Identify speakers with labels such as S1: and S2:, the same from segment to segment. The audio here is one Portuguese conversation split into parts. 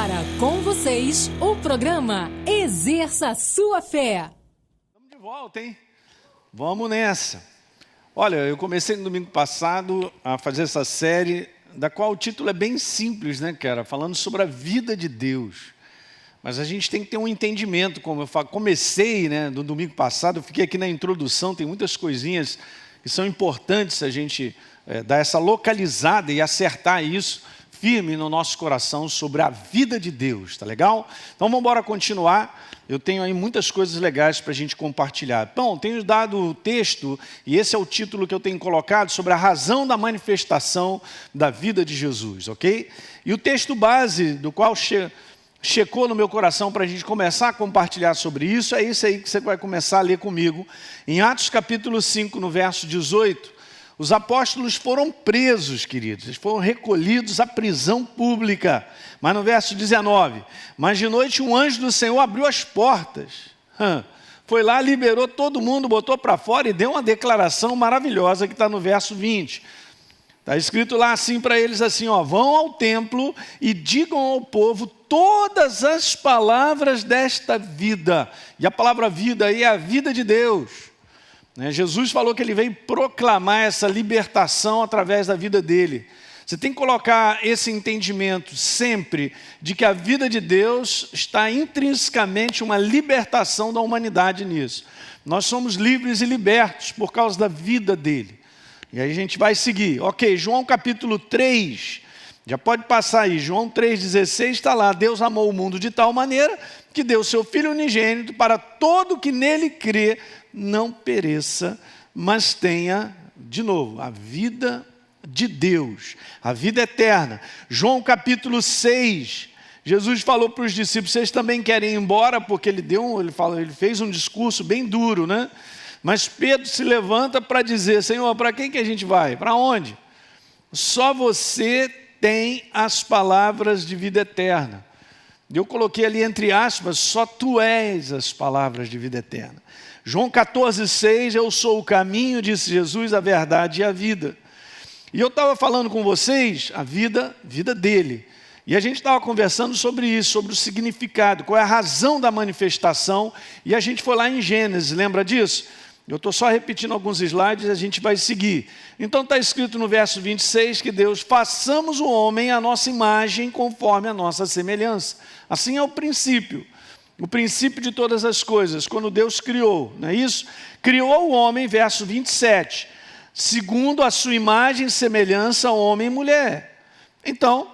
S1: agora com vocês o programa Exerça Sua Fé.
S2: Estamos de volta, hein? Vamos nessa. Olha, eu comecei no domingo passado a fazer essa série, da qual o título é bem simples, né, cara? Falando sobre a vida de Deus. Mas a gente tem que ter um entendimento, como eu falo. Comecei, né, no domingo passado, eu fiquei aqui na introdução, tem muitas coisinhas que são importantes a gente dar essa localizada e acertar isso firme no nosso coração sobre a vida de Deus, tá legal? Então vamos embora continuar. Eu tenho aí muitas coisas legais para a gente compartilhar. Bom, tenho dado o texto, e esse é o título que eu tenho colocado, sobre a razão da manifestação da vida de Jesus, ok? E o texto base do qual checou no meu coração para a gente começar a compartilhar sobre isso, é isso aí que você vai começar a ler comigo. Em Atos capítulo 5, no verso 18, os apóstolos foram presos, queridos, eles foram recolhidos à prisão pública. Mas no verso 19, mas de noite um anjo do Senhor abriu as portas. Foi lá, liberou todo mundo, botou para fora e deu uma declaração maravilhosa que está no verso 20. Está escrito lá assim para eles, assim, ó, vão ao templo e digam ao povo todas as palavras desta vida. E a palavra vida aí é a vida de Deus. Jesus falou que ele veio proclamar essa libertação através da vida dele. Você tem que colocar esse entendimento sempre de que a vida de Deus está intrinsecamente uma libertação da humanidade nisso. Nós somos livres e libertos por causa da vida dele. E aí a gente vai seguir. Ok, João capítulo 3, já pode passar aí. João 3,16 está lá. Deus amou o mundo de tal maneira que deu seu Filho unigênito para todo que nele crê não pereça, mas tenha, de novo, a vida de Deus, a vida eterna. João capítulo 6, Jesus falou para os discípulos, vocês também querem ir embora? Porque ele fez um discurso bem duro, né? Mas Pedro se levanta para dizer, Senhor, para quem que a gente vai? Para onde? Só você tem as palavras de vida eterna. Eu coloquei ali entre aspas, só tu és as palavras de vida eterna. João 14,6, eu sou o caminho, disse Jesus, a verdade e a vida. E eu estava falando com vocês, a vida dele. E a gente estava conversando sobre isso, sobre o significado, qual é a razão da manifestação. E a gente foi lá em Gênesis, lembra disso? Eu estou só repetindo alguns slides e a gente vai seguir. Então está escrito no verso 26 que Deus, façamos o homem à nossa imagem conforme a nossa semelhança. Assim é o princípio de todas as coisas, quando Deus criou, não é isso? Criou o homem, verso 27, segundo a sua imagem e semelhança, homem e mulher. Então,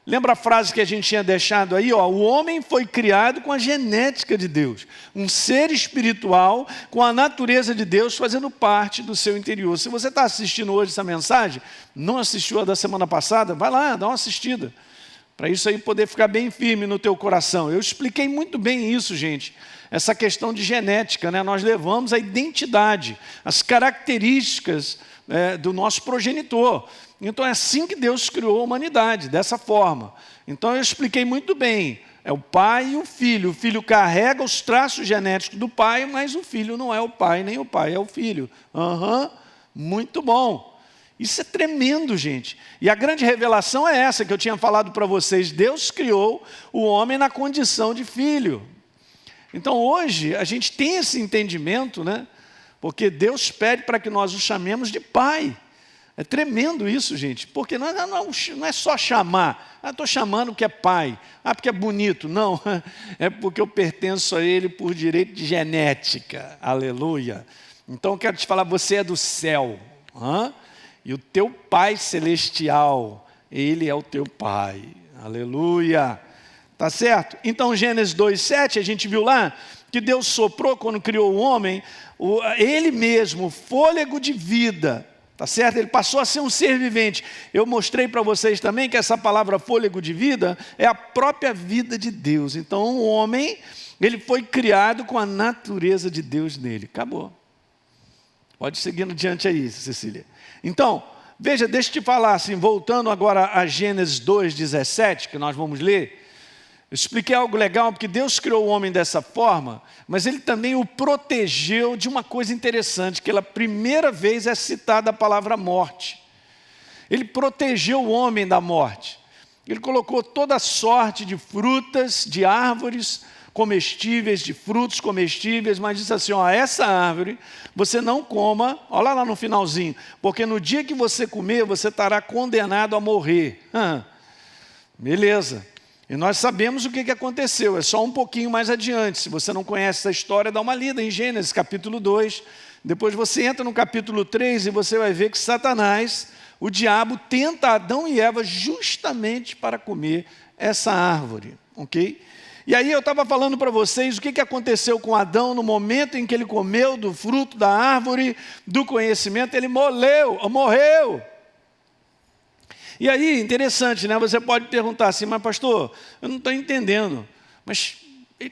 S2: lembra a frase que a gente tinha deixado aí? Ó, o homem foi criado com a genética de Deus, um ser espiritual com a natureza de Deus fazendo parte do seu interior. Se você está assistindo hoje essa mensagem, não assistiu a da semana passada, vai lá, dá uma assistida. Para isso aí poder ficar bem firme no teu coração. Eu expliquei muito bem isso, gente. Essa questão de genética, né? Nós levamos a identidade, as características do nosso progenitor. Então é assim que Deus criou a humanidade, dessa forma. Então eu expliquei muito bem. É o pai e o filho. O filho carrega os traços genéticos do pai, mas o filho não é o pai, nem o pai é o filho. Muito bom. Isso é tremendo, gente. E a grande revelação é essa que eu tinha falado para vocês. Deus criou o homem na condição de filho. Então hoje a gente tem esse entendimento, né? Porque Deus pede para que nós o chamemos de pai. É tremendo isso, gente. Porque não é só chamar. Estou chamando porque é pai. Porque é bonito. Não, é porque eu pertenço a ele por direito de genética. Aleluia. Então eu quero te falar, você é do céu. E o teu Pai Celestial, Ele é o teu Pai. Aleluia. Tá certo? Então, Gênesis 2,7, a gente viu lá que Deus soprou quando criou o homem, Ele mesmo, fôlego de vida. Tá certo? Ele passou a ser um ser vivente. Eu mostrei para vocês também que essa palavra fôlego de vida é a própria vida de Deus. Então, o homem, ele foi criado com a natureza de Deus nele. Acabou. Pode seguir adiante aí, Cecília. Então, veja, deixa eu te falar assim, voltando agora a Gênesis 2,17, que nós vamos ler. Eu expliquei algo legal, porque Deus criou o homem dessa forma, mas Ele também o protegeu de uma coisa interessante, que pela primeira vez é citada a palavra morte. Ele protegeu o homem da morte. Ele colocou toda sorte de frutas, de árvores comestíveis, de frutos comestíveis, mas disse assim, ó, essa árvore você não coma, olha lá no finalzinho, porque no dia que você comer, você estará condenado a morrer. Beleza. E nós sabemos o que aconteceu, é só um pouquinho mais adiante. Se você não conhece essa história, dá uma lida em Gênesis capítulo 2. Depois você entra no capítulo 3 e você vai ver que Satanás, o diabo, tenta Adão e Eva justamente para comer essa árvore, ok? E aí eu estava falando para vocês o que aconteceu com Adão no momento em que ele comeu do fruto da árvore do conhecimento, ele morreu. E aí, interessante, né? Você pode perguntar assim, mas pastor, eu não estou entendendo, mas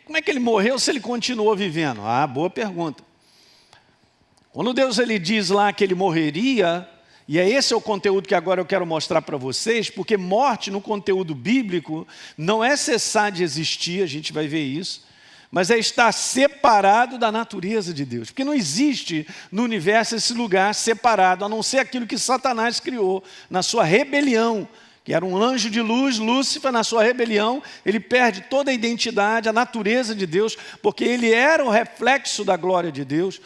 S2: como é que ele morreu se ele continuou vivendo? Ah, boa pergunta. Quando Deus ele diz lá que ele morreria, e esse é o conteúdo que agora eu quero mostrar para vocês, porque morte no conteúdo bíblico não é cessar de existir, a gente vai ver isso, mas é estar separado da natureza de Deus. Porque não existe no universo esse lugar separado, a não ser aquilo que Satanás criou na sua rebelião, que era um anjo de luz, Lúcifer, na sua rebelião, ele perde toda a identidade, a natureza de Deus, porque ele era o reflexo da glória de Deus.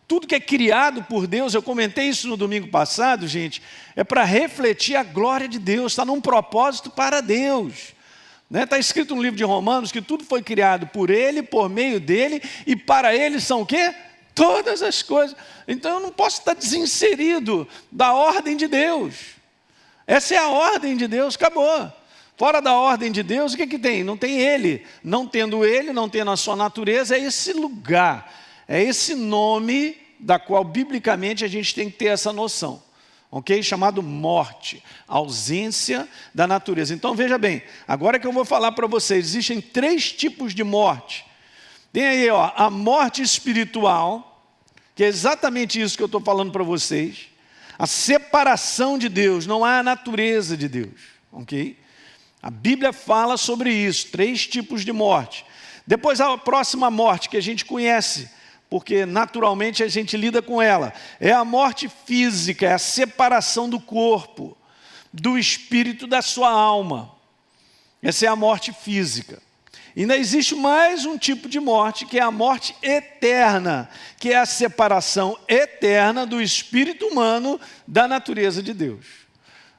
S2: Tudo que é criado por Deus, eu comentei isso no domingo passado, gente, é para refletir a glória de Deus, está num propósito para Deus. Está escrito no livro de Romanos que tudo foi criado por Ele, por meio dEle, e para Ele são o quê? Todas as coisas. Então eu não posso estar desinserido da ordem de Deus. Essa é a ordem de Deus, acabou. Fora da ordem de Deus, o que tem? Não tem Ele. Não tendo Ele, não tendo a sua natureza, é esse lugar. É esse nome da qual, biblicamente, a gente tem que ter essa noção, ok? Chamado morte, ausência da natureza. Então, veja bem, agora que eu vou falar para vocês, existem 3 tipos de morte. Tem aí, ó, a morte espiritual, que é exatamente isso que eu estou falando para vocês. A separação de Deus, não há a natureza de Deus, ok? A Bíblia fala sobre isso, 3 tipos de morte. Depois, a próxima morte que a gente conhece, porque naturalmente a gente lida com ela, é a morte física, é a separação do corpo, do espírito, da sua alma. Essa é a morte física. Ainda existe mais um tipo de morte, que é a morte eterna, que é a separação eterna do espírito humano da natureza de Deus.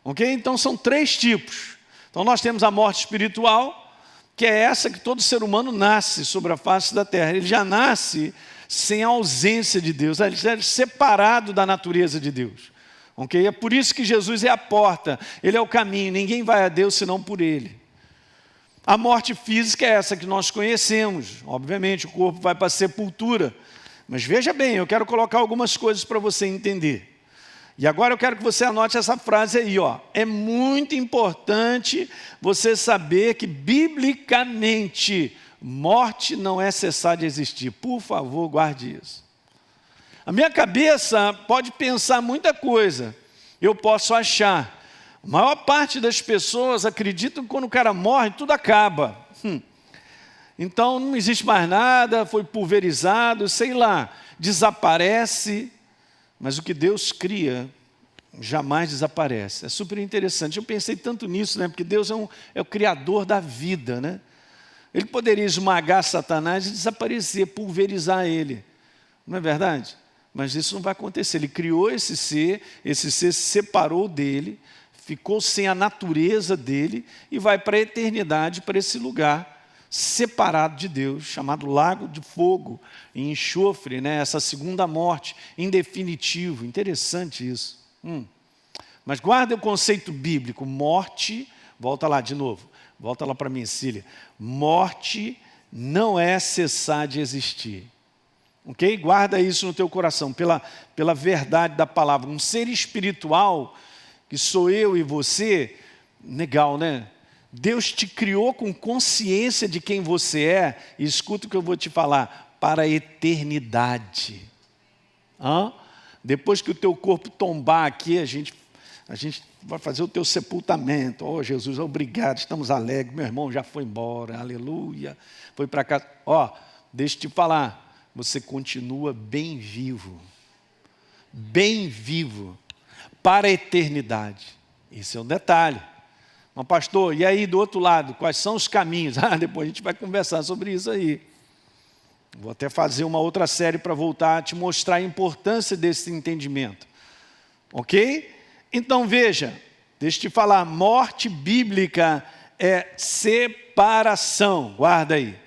S2: Ok? Então são 3 tipos. Então nós temos a morte espiritual, que é essa que todo ser humano nasce sobre a face da terra. Ele já nasce sem a ausência de Deus, ele é separado da natureza de Deus. Okay? É por isso que Jesus é a porta, Ele é o caminho, ninguém vai a Deus senão por Ele. A morte física é essa que nós conhecemos, obviamente o corpo vai para a sepultura, mas veja bem, eu quero colocar algumas coisas para você entender. E agora eu quero que você anote essa frase aí, ó. É muito importante você saber que biblicamente morte não é cessar de existir. Por favor, guarde isso. A minha cabeça pode pensar muita coisa. Eu posso achar. A maior parte das pessoas acreditam que quando o cara morre, tudo acaba. Então não existe mais nada, foi pulverizado, sei lá, desaparece. Mas o que Deus cria jamais desaparece. É super interessante. Eu pensei tanto nisso, né? Porque Deus é o criador da vida, né? Ele poderia esmagar Satanás e desaparecer, pulverizar ele. Não é verdade? Mas isso não vai acontecer. Ele criou esse ser se separou dele, ficou sem a natureza dele e vai para a eternidade, para esse lugar separado de Deus, chamado lago de fogo e enxofre, né? Essa segunda morte, em definitivo. Interessante isso. Mas guarda o conceito bíblico, morte, volta lá de novo. Volta lá para mim, Cília. Morte não é cessar de existir. Ok? Guarda isso no teu coração, pela verdade da palavra. Um ser espiritual, que sou eu e você, legal, né? Deus te criou com consciência de quem você é, e escuta o que eu vou te falar, para a eternidade. Depois que o teu corpo tombar aqui, a gente vai fazer o teu sepultamento. Oh, Jesus, obrigado, estamos alegres. Meu irmão já foi embora, aleluia. Foi para casa. Deixa eu te falar, você continua bem vivo, para a eternidade. Esse é um detalhe. Mas pastor, e aí do outro lado, quais são os caminhos? Depois a gente vai conversar sobre isso aí. Vou até fazer uma outra série para voltar a te mostrar a importância desse entendimento. Ok? Então veja, deixa eu te falar, morte bíblica é separação. Guarda aí.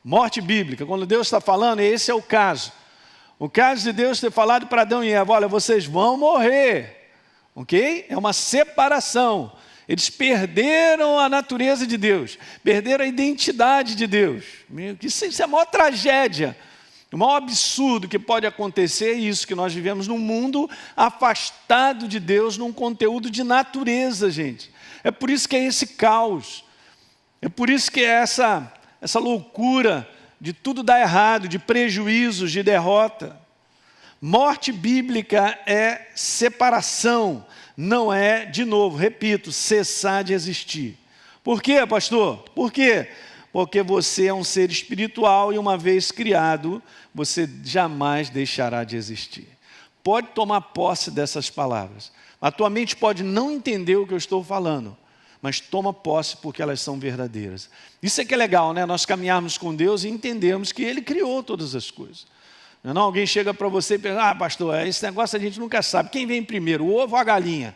S2: Morte bíblica, quando Deus está falando, esse é o caso. O caso de Deus ter falado para Adão e Eva, olha, vocês vão morrer. Ok? É uma separação. Eles perderam a natureza de Deus, perderam a identidade de Deus. Isso é a maior tragédia, o maior absurdo que pode acontecer é isso, que nós vivemos num mundo afastado de Deus, num conteúdo de natureza, gente. É por isso que é esse caos, é por isso que é essa loucura de tudo dar errado, de prejuízos, de derrota. Morte bíblica é separação. Não é, de novo, repito, cessar de existir. Por quê, pastor? Por quê? Porque você é um ser espiritual e uma vez criado, você jamais deixará de existir. Pode tomar posse dessas palavras. A tua mente pode não entender o que eu estou falando, mas toma posse porque elas são verdadeiras. Isso é que é legal, né? Nós caminharmos com Deus e entendermos que Ele criou todas as coisas. Não, alguém chega para você e pergunta, pastor, esse negócio a gente nunca sabe. Quem vem primeiro, o ovo ou a galinha?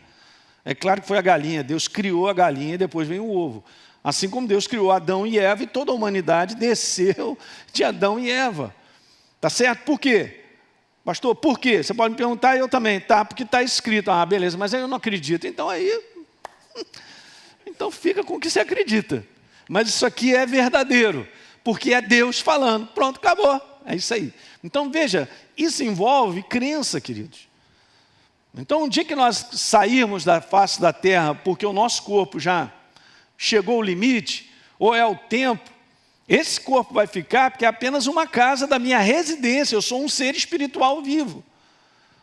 S2: É claro que foi a galinha. Deus criou a galinha e depois vem o ovo. Assim como Deus criou Adão e Eva e toda a humanidade desceu de Adão e Eva. Tá certo? Por quê? Pastor, por quê? Você pode me perguntar, eu também. Tá, porque está escrito. Beleza, mas aí eu não acredito. Então fica com o que você acredita. Mas isso aqui é verdadeiro, porque é Deus falando. Pronto, acabou. É isso aí. Então, veja, isso envolve crença, queridos. Então, um dia que nós sairmos da face da terra, porque o nosso corpo já chegou ao limite, ou é o tempo, esse corpo vai ficar porque é apenas uma casa da minha residência. Eu sou um ser espiritual vivo.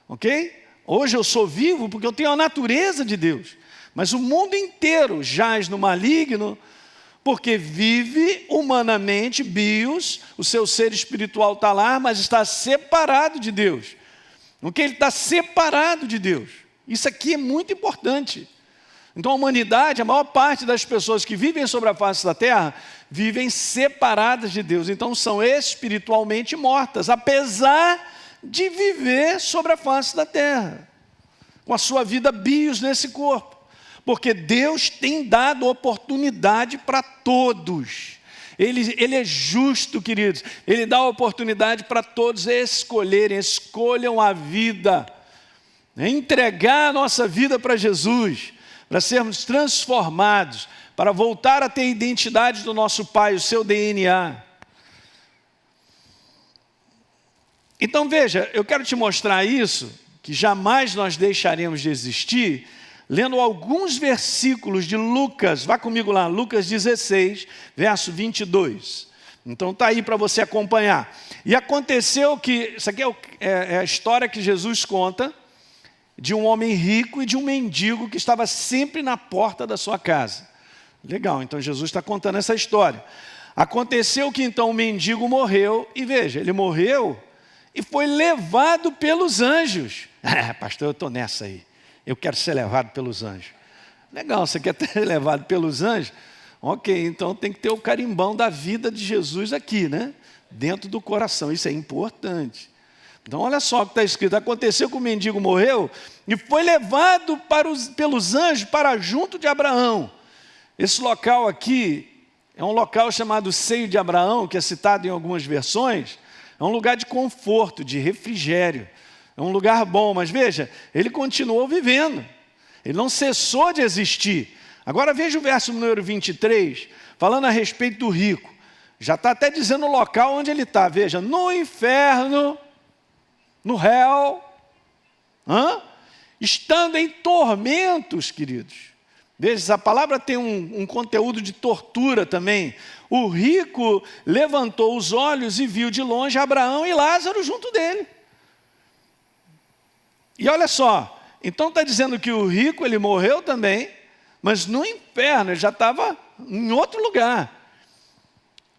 S2: Ok? Hoje eu sou vivo porque eu tenho a natureza de Deus. Mas o mundo inteiro jaz no maligno, porque vive humanamente, bios, o seu ser espiritual está lá, mas está separado de Deus. Porque ele está separado de Deus. Isso aqui é muito importante. Então a humanidade, a maior parte das pessoas que vivem sobre a face da terra, vivem separadas de Deus. Então são espiritualmente mortas, apesar de viver sobre a face da terra, com a sua vida bios nesse corpo. Porque Deus tem dado oportunidade para todos. Ele é justo, queridos. Ele dá oportunidade para todos escolherem, escolham a vida. Entregar a nossa vida para Jesus, para sermos transformados, para voltar a ter a identidade do nosso Pai, o seu DNA. Então veja, eu quero te mostrar isso, que jamais nós deixaremos de existir, lendo alguns versículos de Lucas. Vá comigo lá, Lucas 16, verso 22. Então está aí para você acompanhar. E aconteceu que, isso aqui é a história que Jesus conta, de um homem rico e de um mendigo que estava sempre na porta da sua casa. Legal, então Jesus está contando essa história. Aconteceu que então o mendigo morreu, e veja, ele morreu e foi levado pelos anjos. Pastor, eu estou nessa aí. Eu quero ser levado pelos anjos. Legal, você quer ser levado pelos anjos? Ok, então tem que ter o carimbão da vida de Jesus aqui, né? Dentro do coração, isso é importante. Então olha só o que está escrito. Aconteceu que o mendigo morreu e foi levado pelos anjos para junto de Abraão. Esse local aqui é um local chamado Seio de Abraão, que é citado em algumas versões. É um lugar de conforto, de refrigério. É um lugar bom, mas veja, ele continuou vivendo. Ele não cessou de existir. Agora veja o verso número 23, falando a respeito do rico. Já está até dizendo o local onde ele está. Veja, no inferno, no réu, estando em tormentos, queridos. Veja, essa palavra tem um conteúdo de tortura também. O rico levantou os olhos e viu de longe Abraão e Lázaro junto dele. E olha só, então está dizendo que o rico ele morreu também, mas no inferno ele já estava em outro lugar.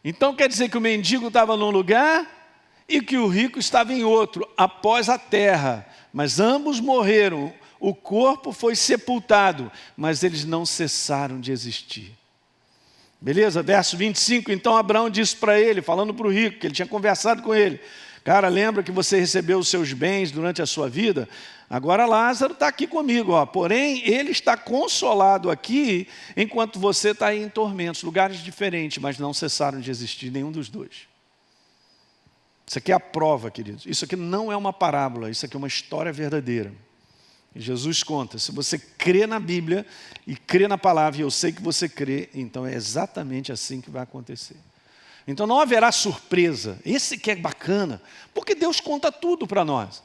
S2: Então quer dizer que o mendigo estava num lugar e que o rico estava em outro, após a terra. Mas ambos morreram. o corpo foi sepultado, mas eles não cessaram de existir. Beleza? Verso 25, então Abraão disse para ele, falando para o rico, que ele tinha conversado com ele: cara, lembra que você recebeu os seus bens durante a sua vida? Agora Lázaro está aqui comigo, ó. Porém ele está consolado aqui, enquanto você está aí em tormentos, lugares diferentes, mas não cessaram de existir nenhum dos dois. Isso aqui é a prova, queridos. Isso aqui não é uma parábola, isso aqui é uma história verdadeira. E Jesus conta, se você crê na Bíblia e crê na palavra, e eu sei que você crê, então é exatamente assim que vai acontecer. Então não haverá surpresa, esse que é bacana, porque Deus conta tudo para nós.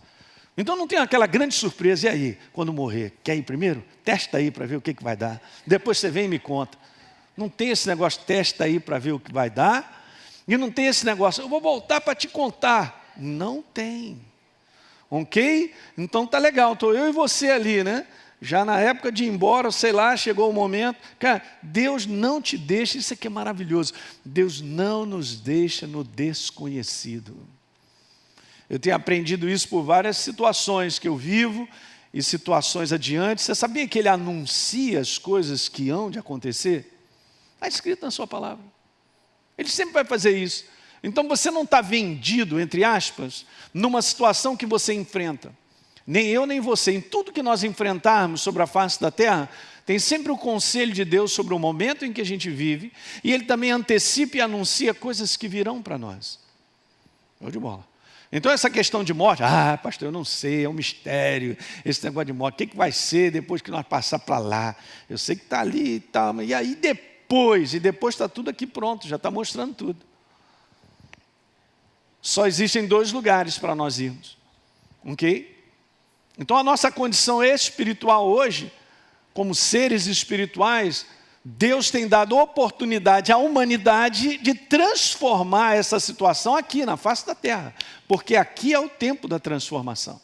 S2: Então não tem aquela grande surpresa, e aí, quando morrer, quer ir primeiro? Testa aí para ver o que vai dar, depois você vem e me conta. Não tem esse negócio, testa aí para ver o que vai dar, e não tem esse negócio, eu vou voltar para te contar. Não tem. Ok? Então tá legal, estou eu e você ali, né? Já na época de ir embora, sei lá, chegou o momento. Cara, Deus não te deixa, isso aqui é maravilhoso. Deus não nos deixa no desconhecido. Eu tenho aprendido isso por várias situações que eu vivo e situações adiante. Você sabia que Ele anuncia as coisas que hão de acontecer? Está escrito na sua palavra. Ele sempre vai fazer isso. Então você não está vendido, entre aspas, numa situação que você enfrenta. Nem eu, nem você. Em tudo que nós enfrentarmos sobre a face da terra, tem sempre o conselho de Deus sobre o momento em que a gente vive, e Ele também antecipa e anuncia coisas que virão para nós. Show de bola. Então essa questão de morte, pastor, eu não sei, é um mistério, esse negócio de morte, o que vai ser depois que nós passar para lá? Eu sei que está ali e tal, e aí depois está tudo aqui pronto, já está mostrando tudo. Só existem 2 lugares para nós irmos, ok? Então a nossa condição espiritual hoje, como seres espirituais, Deus tem dado oportunidade à humanidade de transformar essa situação aqui na face da terra, porque aqui é o tempo da transformação.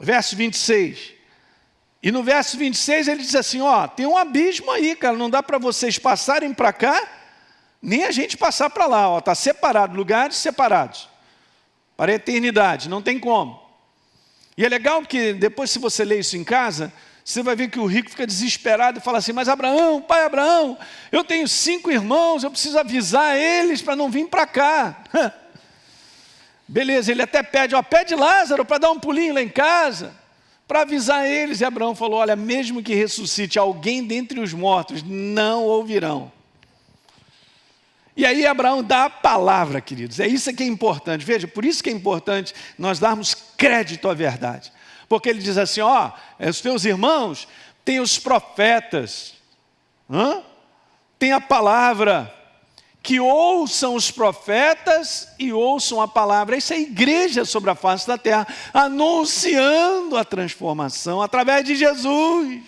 S2: Verso 26, e no verso 26 ele diz assim, tem um abismo aí, cara, não dá para vocês passarem para cá, nem a gente passar para lá, está separado, lugares separados, para a eternidade, não tem como. E é legal que depois, se você ler isso em casa, você vai ver que o rico fica desesperado e fala assim, mas Abraão, pai Abraão, eu tenho 5 irmãos, eu preciso avisar eles para não vir para cá. Beleza, ele até pede, pede Lázaro para dar um pulinho lá em casa, para avisar eles. E Abraão falou, olha, mesmo que ressuscite alguém dentre os mortos, não ouvirão. E aí Abraão dá a palavra, queridos. É isso que é importante. Veja, por isso que é importante nós darmos crédito à verdade. Porque ele diz assim, os teus irmãos têm os profetas, tem a palavra, que ouçam os profetas e ouçam a palavra. Isso é a igreja sobre a face da terra, anunciando a transformação através de Jesus.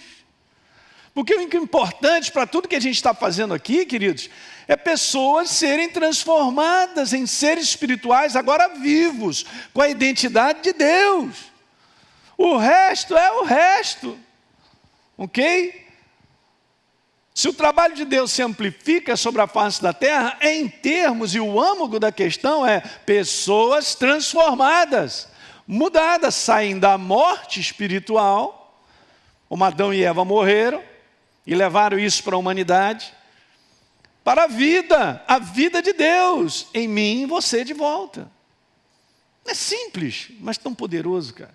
S2: Porque o importante para tudo que a gente está fazendo aqui, queridos, é pessoas serem transformadas em seres espirituais agora vivos, com a identidade de Deus. O resto é o resto, ok? Se o trabalho de Deus se amplifica sobre a face da terra, em termos, e o âmago da questão é pessoas transformadas, mudadas, saem da morte espiritual, como Adão e Eva morreram, e levaram isso para a humanidade, para a vida de Deus, em mim e você de volta. É simples, mas tão poderoso, cara.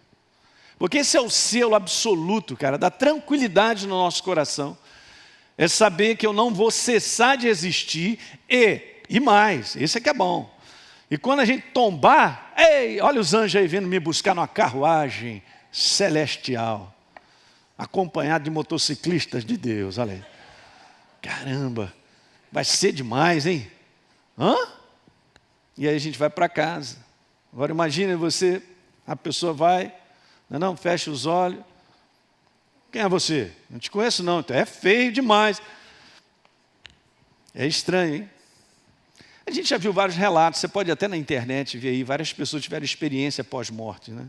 S2: Porque esse é o selo absoluto, cara, da tranquilidade no nosso coração. É saber que eu não vou cessar de existir e mais, esse é que é bom. E quando a gente tombar, olha os anjos aí vindo me buscar numa carruagem celestial, acompanhado de motociclistas de Deus, olha aí. Caramba! Vai ser demais, hein? E aí a gente vai para casa. Agora imagine você, a pessoa vai, não, fecha os olhos. Quem é você? Não te conheço não, então é feio demais. É estranho, hein? A gente já viu vários relatos, você pode até na internet ver aí, várias pessoas tiveram experiência pós-morte, né?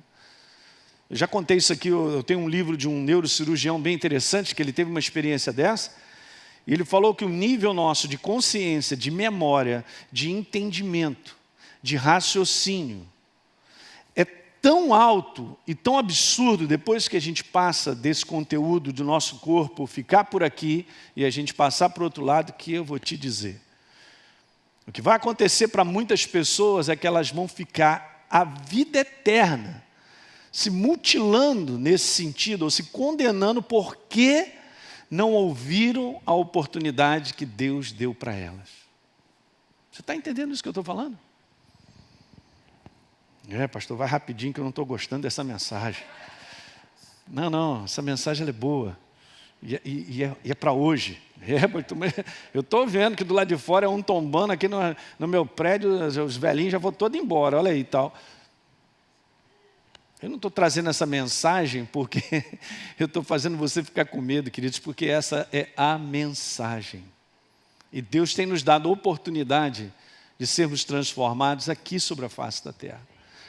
S2: Eu já contei isso aqui, eu tenho um livro de um neurocirurgião bem interessante, que ele teve uma experiência dessa. E ele falou que o nível nosso de consciência, de memória, de entendimento, de raciocínio, é tão alto e tão absurdo depois que a gente passa desse conteúdo do nosso corpo, ficar por aqui e a gente passar para o outro lado, que eu vou te dizer. O que vai acontecer para muitas pessoas é que elas vão ficar a vida eterna se mutilando nesse sentido, ou se condenando porque não ouviram a oportunidade que Deus deu para elas. Você está entendendo isso que eu estou falando? Pastor, vai rapidinho que eu não estou gostando dessa mensagem. Não, essa mensagem ela é boa. E é para hoje. Eu estou vendo que do lado de fora é um tombando aqui no meu prédio, os velhinhos já vão todos embora, olha aí e tal. Eu não estou trazendo essa mensagem porque eu estou fazendo você ficar com medo, queridos, porque essa é a mensagem. E Deus tem nos dado a oportunidade de sermos transformados aqui sobre a face da terra.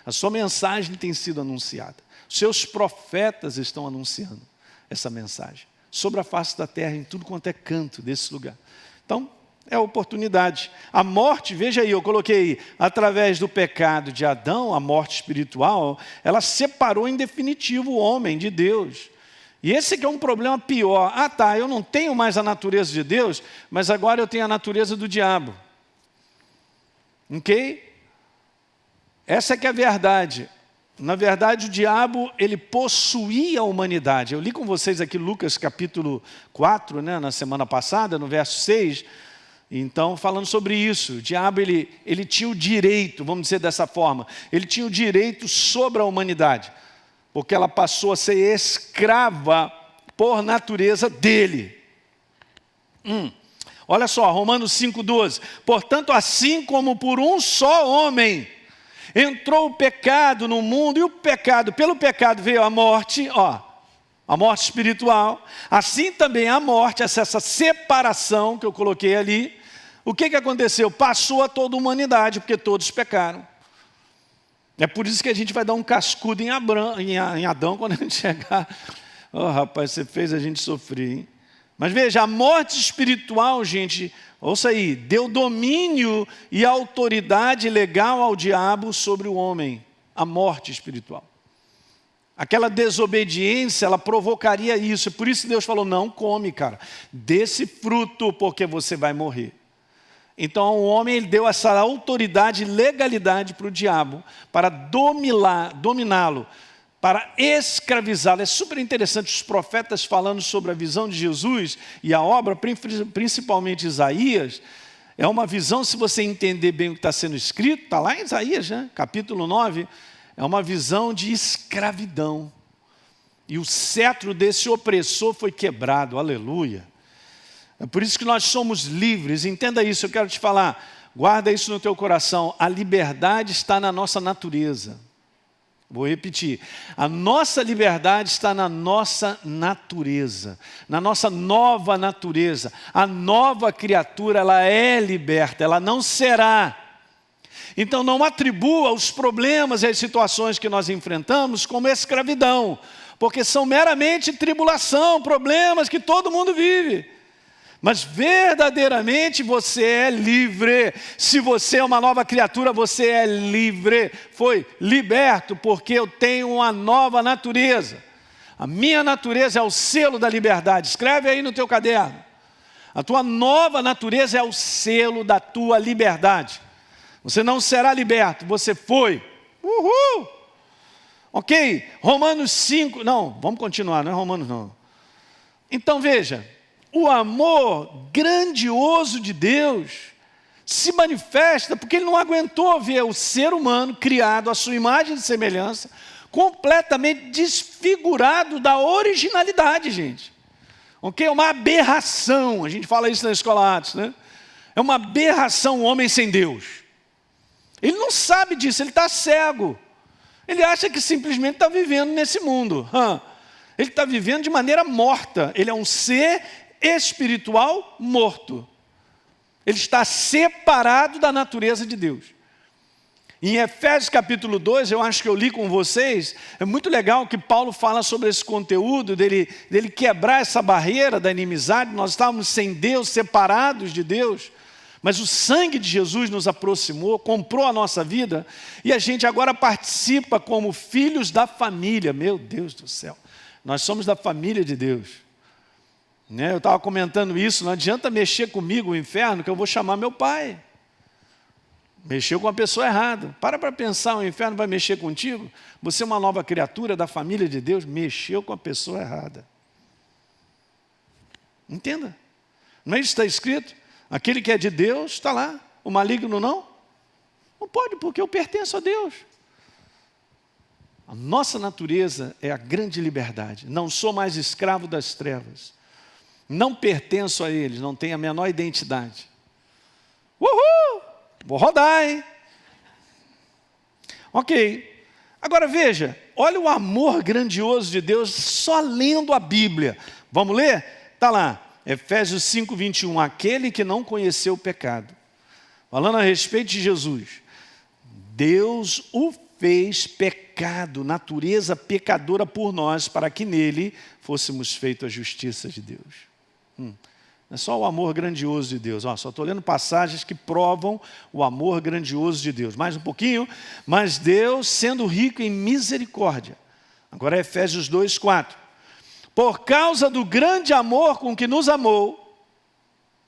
S2: A sua mensagem tem sido anunciada. Os seus profetas estão anunciando essa mensagem. Sobre a face da terra, em tudo quanto é canto desse lugar. Então, é a oportunidade. A morte, veja aí, eu coloquei através do pecado de Adão, a morte espiritual, ela separou em definitivo o homem de Deus. E esse que é um problema pior. Eu não tenho mais a natureza de Deus, mas agora eu tenho a natureza do diabo. Ok? Essa é que é a verdade. Na verdade, o diabo, ele possuía a humanidade. Eu li com vocês aqui Lucas capítulo 4, na semana passada, no verso 6. Então, falando sobre isso, o diabo, ele tinha o direito, vamos dizer dessa forma, ele tinha o direito sobre a humanidade, porque ela passou a ser escrava por natureza dele. Olha só, Romanos 5,12. Portanto, assim como por um só homem entrou o pecado no mundo, e pelo pecado veio a morte, a morte espiritual, assim também a morte, essa separação que eu coloquei ali. O que aconteceu? Passou a toda a humanidade, porque todos pecaram. É por isso que a gente vai dar um cascudo em Adão quando a gente chegar. Rapaz, você fez a gente sofrer, hein? Mas veja, a morte espiritual, gente, ouça aí, deu domínio e autoridade legal ao diabo sobre o homem. A morte espiritual. Aquela desobediência, ela provocaria isso. Por isso Deus falou, não come, cara. Desse fruto, porque você vai morrer. Então o homem ele deu essa autoridade e legalidade para o diabo, para dominá-lo, para escravizá-lo. É super interessante os profetas falando sobre a visão de Jesus e a obra, principalmente Isaías. É uma visão, se você entender bem o que está sendo escrito, está lá em Isaías, capítulo 9, é uma visão de escravidão. E o cetro desse opressor foi quebrado, aleluia. É por isso que nós somos livres, entenda isso, eu quero te falar, guarda isso no teu coração, a liberdade está na nossa natureza. Vou repetir, a nossa liberdade está na nossa natureza, na nossa nova natureza. A nova criatura, ela é liberta, ela não será. Então não atribua os problemas e as situações que nós enfrentamos como escravidão, porque são meramente tribulação, problemas que todo mundo vive. Mas verdadeiramente você é livre. Se você é uma nova criatura, você é livre. Foi liberto porque eu tenho uma nova natureza. A minha natureza é o selo da liberdade. Escreve aí no teu caderno. A tua nova natureza é o selo da tua liberdade. Você não será liberto, você foi. Uhul! Ok? Romanos 5. Não, vamos continuar, não é Romanos não. Então veja. O amor grandioso de Deus se manifesta porque Ele não aguentou ver o ser humano criado à sua imagem e semelhança, completamente desfigurado da originalidade, gente. Ok? É uma aberração, a gente fala isso na Escola Atos, né? É uma aberração o homem sem Deus. Ele não sabe disso, ele está cego. Ele acha que simplesmente está vivendo nesse mundo. Ele está vivendo de maneira morta, ele é um ser espiritual morto. Ele está separado da natureza de Deus. Em Efésios capítulo 2, eu acho que eu li com vocês, é muito legal que Paulo fala sobre esse conteúdo, dele quebrar essa barreira da inimizade. Nós estávamos sem Deus, separados de Deus, Mas o sangue de Jesus nos aproximou, comprou a nossa vida, e a gente agora participa como filhos da família. Meu Deus do céu, nós somos da família de Deus. Eu estava comentando isso, não adianta mexer comigo o inferno, que eu vou chamar meu pai. Mexeu com a pessoa errada. Para pensar, o inferno vai mexer contigo? Você é uma nova criatura da família de Deus, mexeu com a pessoa errada. Entenda. Não é isso que está escrito? Aquele que é de Deus está lá. O maligno não? Não pode, porque eu pertenço a Deus. A nossa natureza é a grande liberdade. Não sou mais escravo das trevas. Não pertenço a eles, não tenho a menor identidade. Uhul! Vou rodar, hein? Ok. Agora veja, olha o amor grandioso de Deus só lendo a Bíblia. Vamos ler? Está lá, Efésios 5, 21. Aquele que não conheceu o pecado. Falando a respeito de Jesus. Deus o fez pecado, natureza pecadora por nós, para que nele fôssemos feitos a justiça de Deus. É só o amor grandioso de Deus. Só estou lendo passagens que provam o amor grandioso de Deus. Mais um pouquinho. Mas Deus, sendo rico em misericórdia. Agora é Efésios 2, 4. Por causa do grande amor com que nos amou.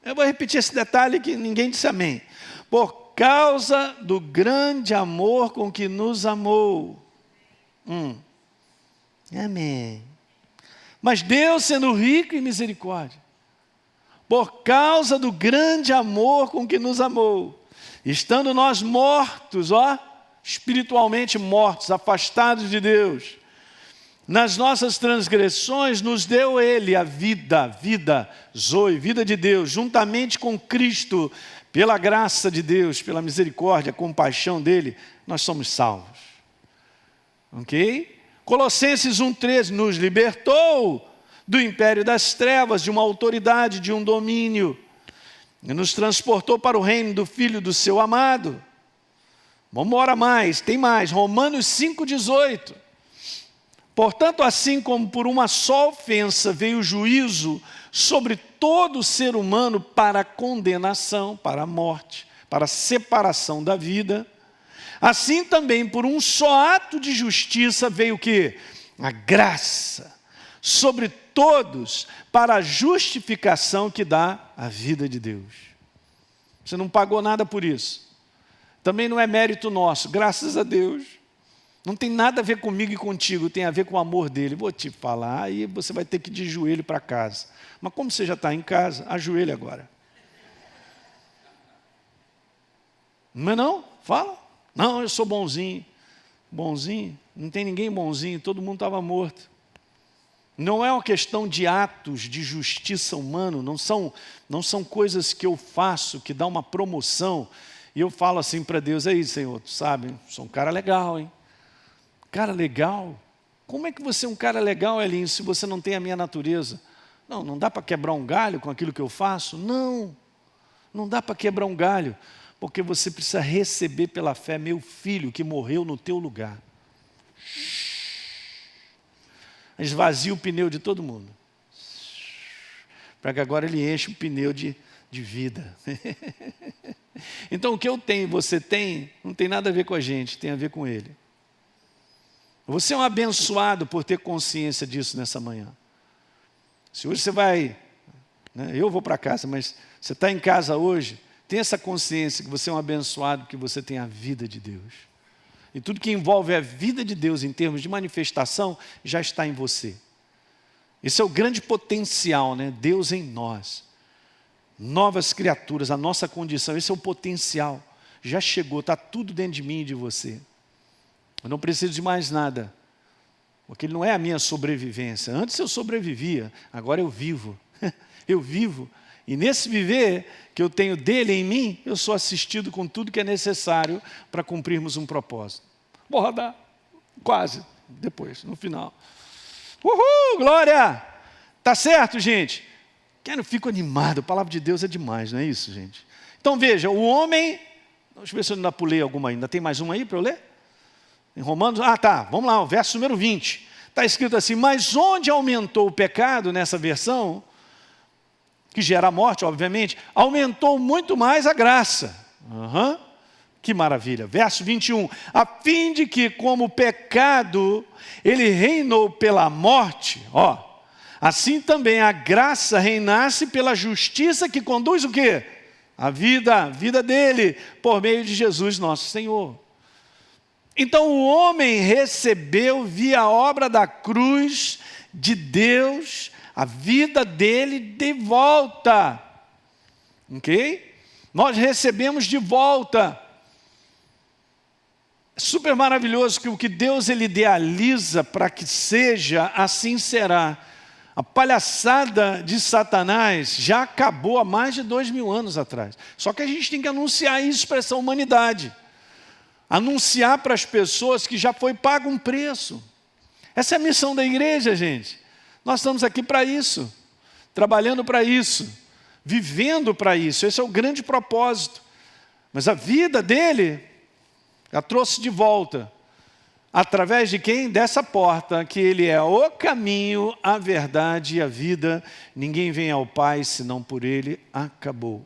S2: Eu vou repetir esse detalhe que ninguém disse amém. Por causa do grande amor com que nos amou. Amém. Mas Deus, sendo rico em misericórdia. Por causa do grande amor com que nos amou, estando nós mortos, espiritualmente mortos, afastados de Deus, nas nossas transgressões nos deu Ele a vida, Zoe, vida de Deus, juntamente com Cristo, pela graça de Deus, pela misericórdia, compaixão dEle, nós somos salvos. Ok? Colossenses 1,13, nos libertou do império das trevas, de uma autoridade, de um domínio, e nos transportou para o reino do Filho do seu amado. Vamos embora mais, tem mais, Romanos 5,18. Portanto, assim como por uma só ofensa veio o juízo sobre todo ser humano para a condenação, para a morte, para a separação da vida, assim também por um só ato de justiça veio o quê? A graça sobre todos para a justificação que dá a vida de Deus. Você não pagou nada por isso. Também não é mérito nosso, graças a Deus. Não tem nada a ver comigo e contigo, tem a ver com o amor dele. Vou te falar, aí você vai ter que ir de joelho para casa. Mas como você já está em casa, ajoelhe agora. Não é não? Fala. Não, eu sou bonzinho. Bonzinho? Não tem ninguém bonzinho, todo mundo estava morto. Não é uma questão de atos de justiça humana, não são coisas que eu faço, que dá uma promoção, e eu falo assim para Deus, aí Senhor, tu sabe, sou um cara legal, hein? Cara legal? Como é que você é um cara legal, Elinho, se você não tem a minha natureza? Não dá para quebrar um galho com aquilo que eu faço? Não dá para quebrar um galho, porque você precisa receber pela fé meu filho que morreu no teu lugar. Esvazia o pneu de todo mundo, para que agora ele enche o pneu de vida. Então o que eu tenho e você tem, não tem nada a ver com a gente, tem a ver com ele. Você é um abençoado por ter consciência disso nessa manhã. Se hoje você vai, eu vou para casa, mas você está em casa hoje, tem essa consciência que você é um abençoado, que você tem a vida de Deus. E tudo que envolve a vida de Deus em termos de manifestação, já está em você. Esse é o grande potencial, Deus em nós. Novas criaturas, a nossa condição, esse é o potencial. Já chegou, está tudo dentro de mim e de você. Eu não preciso de mais nada. Porque ele não é a minha sobrevivência. Antes eu sobrevivia, agora eu vivo. Eu vivo. E nesse viver que eu tenho dele em mim, eu sou assistido com tudo que é necessário para cumprirmos um propósito. Vou rodar, quase, depois, no final. Uhul, glória! Tá certo, gente? Fico animado, a palavra de Deus é demais, não é isso, gente? Então veja, o homem, deixa eu ver se eu ainda pulei alguma ainda, tem mais uma aí para eu ler? Em Romanos, vamos lá, o verso número 20. Está escrito assim, mas onde aumentou o pecado nessa versão, que gera a morte, obviamente, aumentou muito mais a graça. Que maravilha. Verso 21. A fim de que, como o pecado, ele reinou pela morte, assim também a graça reinasse pela justiça que conduz o quê? A vida dele, por meio de Jesus nosso Senhor. Então o homem recebeu via a obra da cruz de Deus a vida dele de volta. Ok? Nós recebemos de volta. É super maravilhoso que o que Deus ele idealiza para que seja, assim será. A palhaçada de Satanás já acabou há mais de 2000 anos atrás. Só que a gente tem que anunciar isso para essa humanidade. Anunciar para as pessoas que já foi pago um preço. Essa é a missão da igreja, gente. Nós estamos aqui para isso, trabalhando para isso, vivendo para isso. Esse é o grande propósito. Mas a vida dele, a trouxe de volta. Através de quem? Dessa porta, que ele é o caminho, a verdade e a vida. Ninguém vem ao Pai senão por ele. Acabou.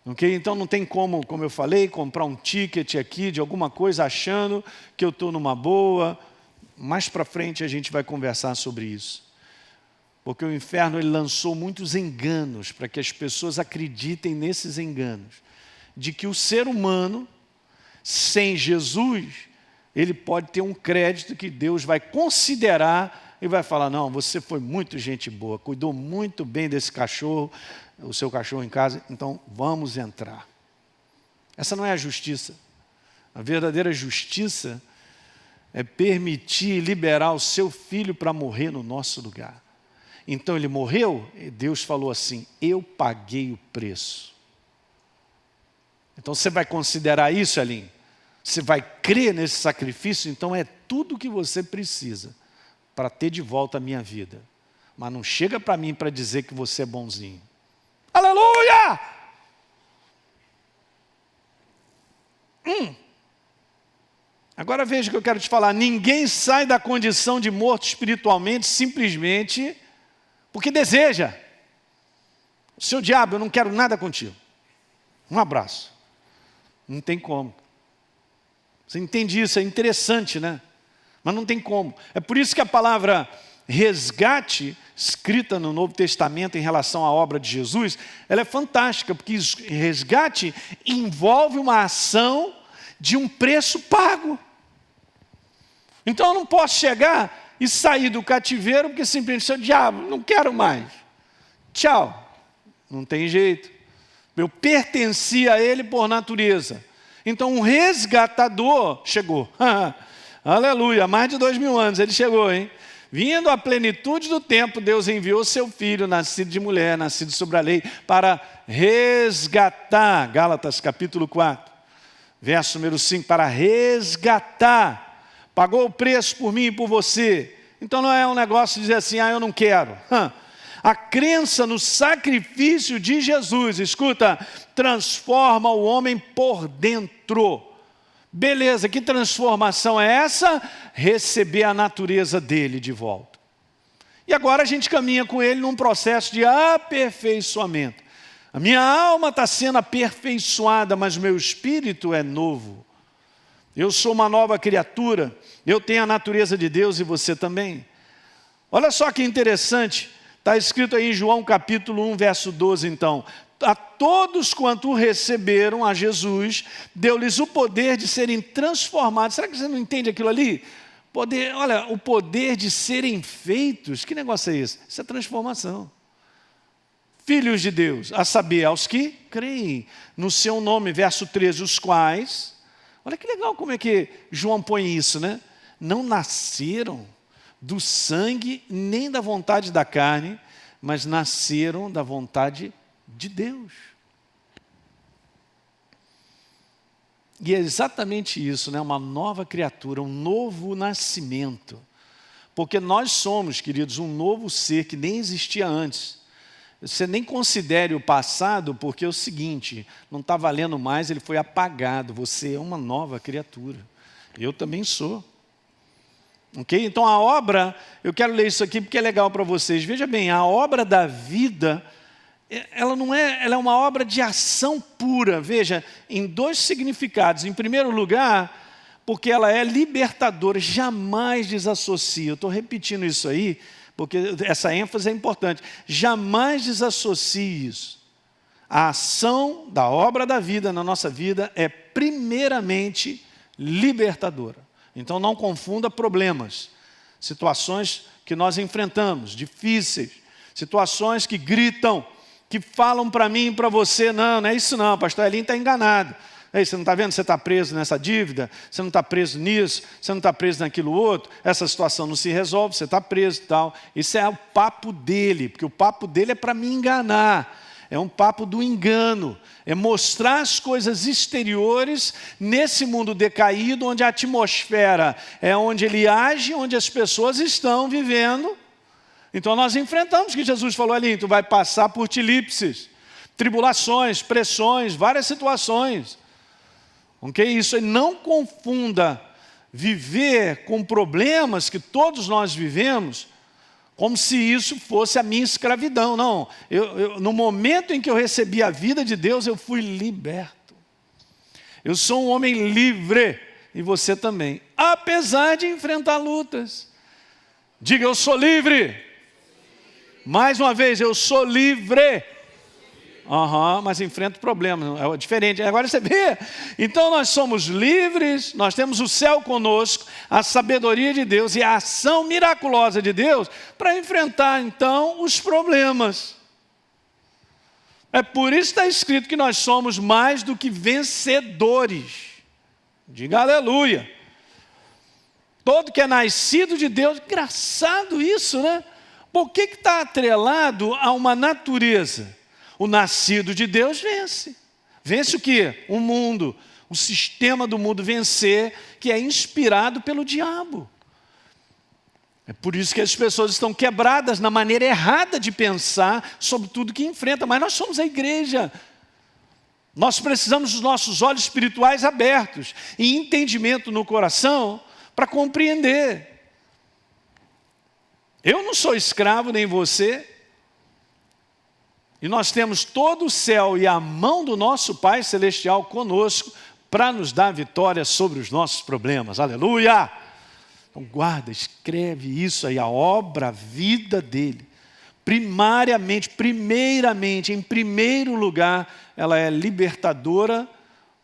S2: Ok? Então não tem como eu falei, comprar um ticket aqui de alguma coisa achando que eu estou numa boa. Mais para frente a gente vai conversar sobre isso. Porque o inferno ele lançou muitos enganos para que as pessoas acreditem nesses enganos. De que o ser humano, sem Jesus, ele pode ter um crédito que Deus vai considerar e vai falar, não, você foi muito gente boa, cuidou muito bem desse cachorro, o seu cachorro em casa, então vamos entrar. Essa não é a justiça. A verdadeira justiça é permitir liberar o seu filho para morrer no nosso lugar. Então ele morreu, e Deus falou assim, eu paguei o preço. Então você vai considerar isso, Aline? Você vai crer nesse sacrifício? Então é tudo o que você precisa para ter de volta a minha vida. Mas não chega para mim para dizer que você é bonzinho. Aleluia! Agora veja o que eu quero te falar. Ninguém sai da condição de morto espiritualmente simplesmente porque deseja. Seu diabo, eu não quero nada contigo. Um abraço. Não tem como. Você entende isso? É interessante, né? Mas não tem como. É por isso que a palavra resgate, escrita no Novo Testamento em relação à obra de Jesus, ela é fantástica, porque resgate envolve uma ação de um preço pago. Então eu não posso chegar e sair do cativeiro porque simplesmente, seu diabo, não quero mais. Tchau. Não tem jeito. Eu pertencia a ele por natureza. Então um resgatador chegou. Aleluia, há mais de 2000 anos ele chegou, hein? Vindo à plenitude do tempo, Deus enviou seu filho, nascido de mulher, nascido sobre a lei, para resgatar, Gálatas capítulo 4, verso número 5, para resgatar, pagou o preço por mim e por você. Então não é um negócio de dizer assim, eu não quero. A crença no sacrifício de Jesus, escuta, transforma o homem por dentro. Beleza, que transformação é essa? Receber a natureza dele de volta. E agora a gente caminha com ele num processo de aperfeiçoamento. A minha alma está sendo aperfeiçoada, mas o meu espírito é novo. Eu sou uma nova criatura, eu tenho a natureza de Deus e você também. Olha só que interessante, está escrito aí em João capítulo 1, verso 12 então. A todos quanto receberam a Jesus, deu-lhes o poder de serem transformados. Será que você não entende aquilo ali? Olha, o poder de serem feitos, que negócio é esse? Isso é transformação. Filhos de Deus, a saber, aos que creem no seu nome, verso 13, os quais, olha que legal como é que João põe isso, né? Não nasceram do sangue nem da vontade da carne, mas nasceram da vontade de Deus. E é exatamente isso, né? Uma nova criatura, um novo nascimento. Porque nós somos, queridos, um novo ser que nem existia antes. Você nem considere o passado, porque é o seguinte, não está valendo mais, ele foi apagado. Você é uma nova criatura. Eu também sou. Ok? Então a obra, eu quero ler isso aqui porque é legal para vocês. Veja bem, a obra da vida ela não é, ela é uma obra de ação pura, veja, em 2 significados. Em primeiro lugar, porque ela é libertadora, jamais desassocia. Eu estou repetindo isso aí, porque essa ênfase é importante. Jamais desassocie isso. A ação da obra da vida na nossa vida é primeiramente libertadora. Então não confunda problemas, situações que nós enfrentamos, difíceis, situações que gritam, que falam para mim e para você, não é isso não, pastor Elinho está enganado. Ei, você não está vendo que você está preso nessa dívida? Você não está preso nisso? Você não está preso naquilo outro? Essa situação não se resolve, você está preso e tal. Isso é o papo dele, porque o papo dele é para me enganar. É um papo do engano. É mostrar as coisas exteriores nesse mundo decaído, onde a atmosfera é onde ele age, onde as pessoas estão vivendo. Então nós enfrentamos o que Jesus falou ali, tu vai passar por tilípses, tribulações, pressões, várias situações. Ok? Isso aí, não confunda viver com problemas que todos nós vivemos, como se isso fosse a minha escravidão. Não, no momento em que eu recebi a vida de Deus, eu fui liberto. Eu sou um homem livre, e você também, apesar de enfrentar lutas. Diga, eu sou livre. Mais uma vez, eu sou livre. Mas enfrento problemas, é diferente. Agora você vê, então nós somos livres, nós temos o céu conosco, a sabedoria de Deus e a ação miraculosa de Deus para enfrentar então os problemas. É por isso que está escrito que nós somos mais do que vencedores. Diga aleluia. Todo que é nascido de Deus, engraçado isso, né? Por que está atrelado a uma natureza? O nascido de Deus vence. Vence o quê? O mundo, o sistema do mundo vencer, que é inspirado pelo diabo. É por isso que as pessoas estão quebradas na maneira errada de pensar sobre tudo que enfrenta. Mas nós somos a igreja. Nós precisamos dos nossos olhos espirituais abertos e entendimento no coração para compreender. Eu não sou escravo, nem você. E nós temos todo o céu e a mão do nosso Pai Celestial conosco para nos dar vitória sobre os nossos problemas. Aleluia! Então guarda, escreve isso aí, a obra, a vida dele. Primeiramente, em primeiro lugar, ela é libertadora,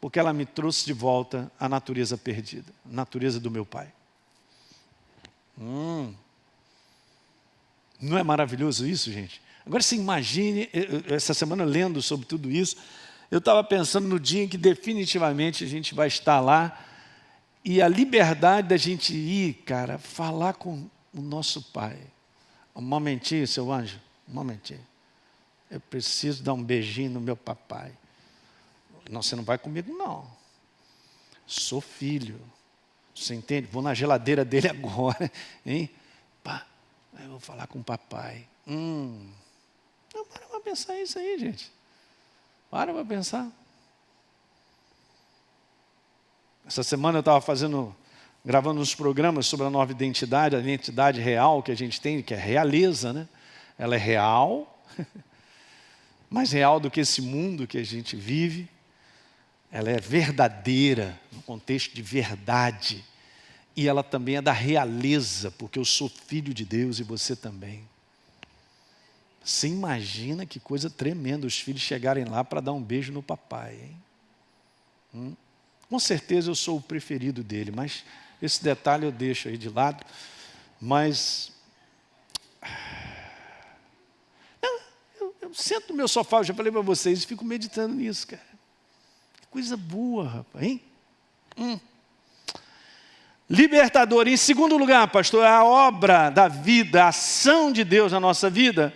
S2: porque ela me trouxe de volta à natureza perdida, a natureza do meu Pai. Não é maravilhoso isso, gente? Agora você imagine, essa semana lendo sobre tudo isso, eu estava pensando no dia em que definitivamente a gente vai estar lá e a liberdade da gente ir, cara, falar com o nosso Pai. Um momentinho, seu anjo, um momentinho. Eu preciso dar um beijinho no meu papai. Não, você não vai comigo, não. Sou filho. Você entende? Vou na geladeira dele agora, hein? Pá, eu vou falar com o papai. Não, para pra pensar isso aí, gente. Para pensar. Essa semana eu estava gravando uns programas sobre a nova identidade, a identidade real que a gente tem, que é realeza, né? Ela é real, mais real do que esse mundo que a gente vive. Ela é verdadeira, no contexto de verdade. E ela também é da realeza, porque eu sou filho de Deus e você também. Você imagina que coisa tremenda os filhos chegarem lá para dar um beijo no papai, hein? Com certeza eu sou o preferido dele, mas esse detalhe eu deixo aí de lado. Mas eu sento no meu sofá, eu já falei para vocês, e fico meditando nisso, cara. Que coisa boa, rapaz, hein? Libertador. Em segundo lugar, pastor, a obra da vida, a ação de Deus na nossa vida,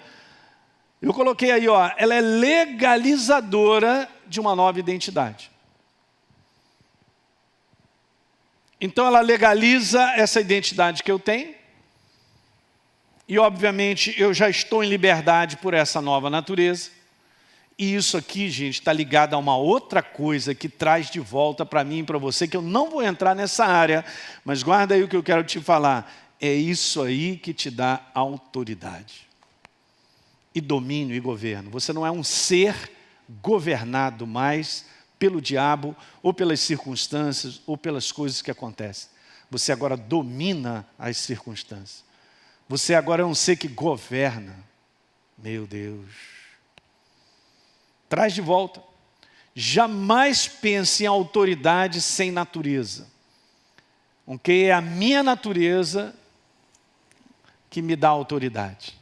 S2: eu coloquei aí, ela é legalizadora de uma nova identidade. Então ela legaliza essa identidade que eu tenho, e obviamente eu já estou em liberdade por essa nova natureza. E isso aqui, gente, está ligado a uma outra coisa que traz de volta para mim e para você, que eu não vou entrar nessa área, mas guarda aí o que eu quero te falar. É isso aí que te dá autoridade. e domínio e governo. Você não é um ser governado mais pelo diabo, ou pelas circunstâncias, ou pelas coisas que acontecem. Você agora domina as circunstâncias. Você agora é um ser que governa. Meu Deus. Traz de volta. Jamais pense em autoridade sem natureza. Ok? É a minha natureza que me dá autoridade.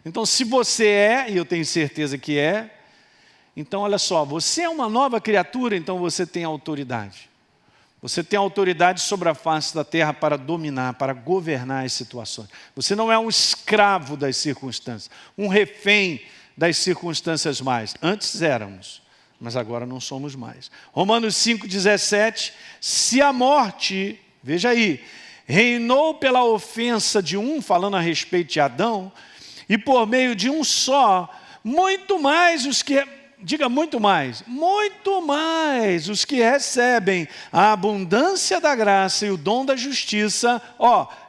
S2: Então, se você é, e eu tenho certeza que é, então olha só, você é uma nova criatura, então você tem autoridade. Você tem autoridade sobre a face da terra para dominar, para governar as situações. Você não é um escravo das circunstâncias, um refém das circunstâncias mais. Antes éramos, mas agora não somos mais. Romanos 5,17, se a morte, veja aí, reinou pela ofensa de um, falando a respeito de Adão, e por meio de um só, muito mais os que... Diga muito mais os que recebem a abundância da graça e o dom da justiça,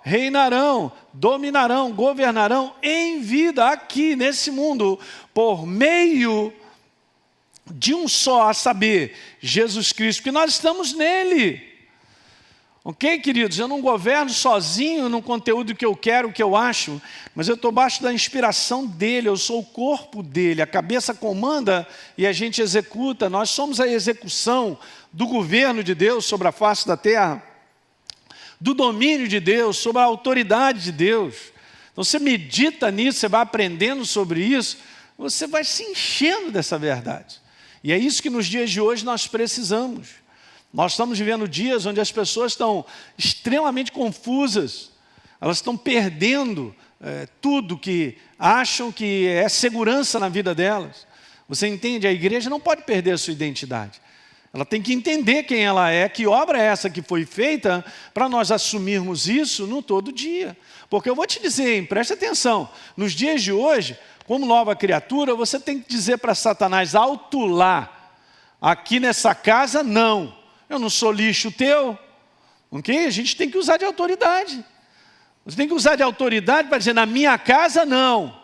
S2: reinarão, dominarão, governarão em vida aqui nesse mundo, por meio de um só, a saber, Jesus Cristo, porque nós estamos nele. Ok, queridos? Eu não governo sozinho no conteúdo que eu quero, o que eu acho, mas eu estou abaixo da inspiração dele, eu sou o corpo dele, a cabeça comanda e a gente executa, nós somos a execução do governo de Deus sobre a face da terra, do domínio de Deus, sobre a autoridade de Deus. Então você medita nisso, você vai aprendendo sobre isso, você vai se enchendo dessa verdade. E é isso que nos dias de hoje nós precisamos. Nós estamos vivendo dias onde as pessoas estão extremamente confusas, elas estão perdendo tudo que acham que é segurança na vida delas. Você entende? A igreja não pode perder a sua identidade. Ela tem que entender quem ela é, que obra é essa que foi feita para nós assumirmos isso no todo dia. Porque eu vou te dizer, hein, preste atenção, nos dias de hoje, como nova criatura, você tem que dizer para Satanás, alto lá, aqui nessa casa não. Eu não sou lixo teu, ok? A gente tem que usar de autoridade. Você tem que usar de autoridade para dizer, na minha casa não.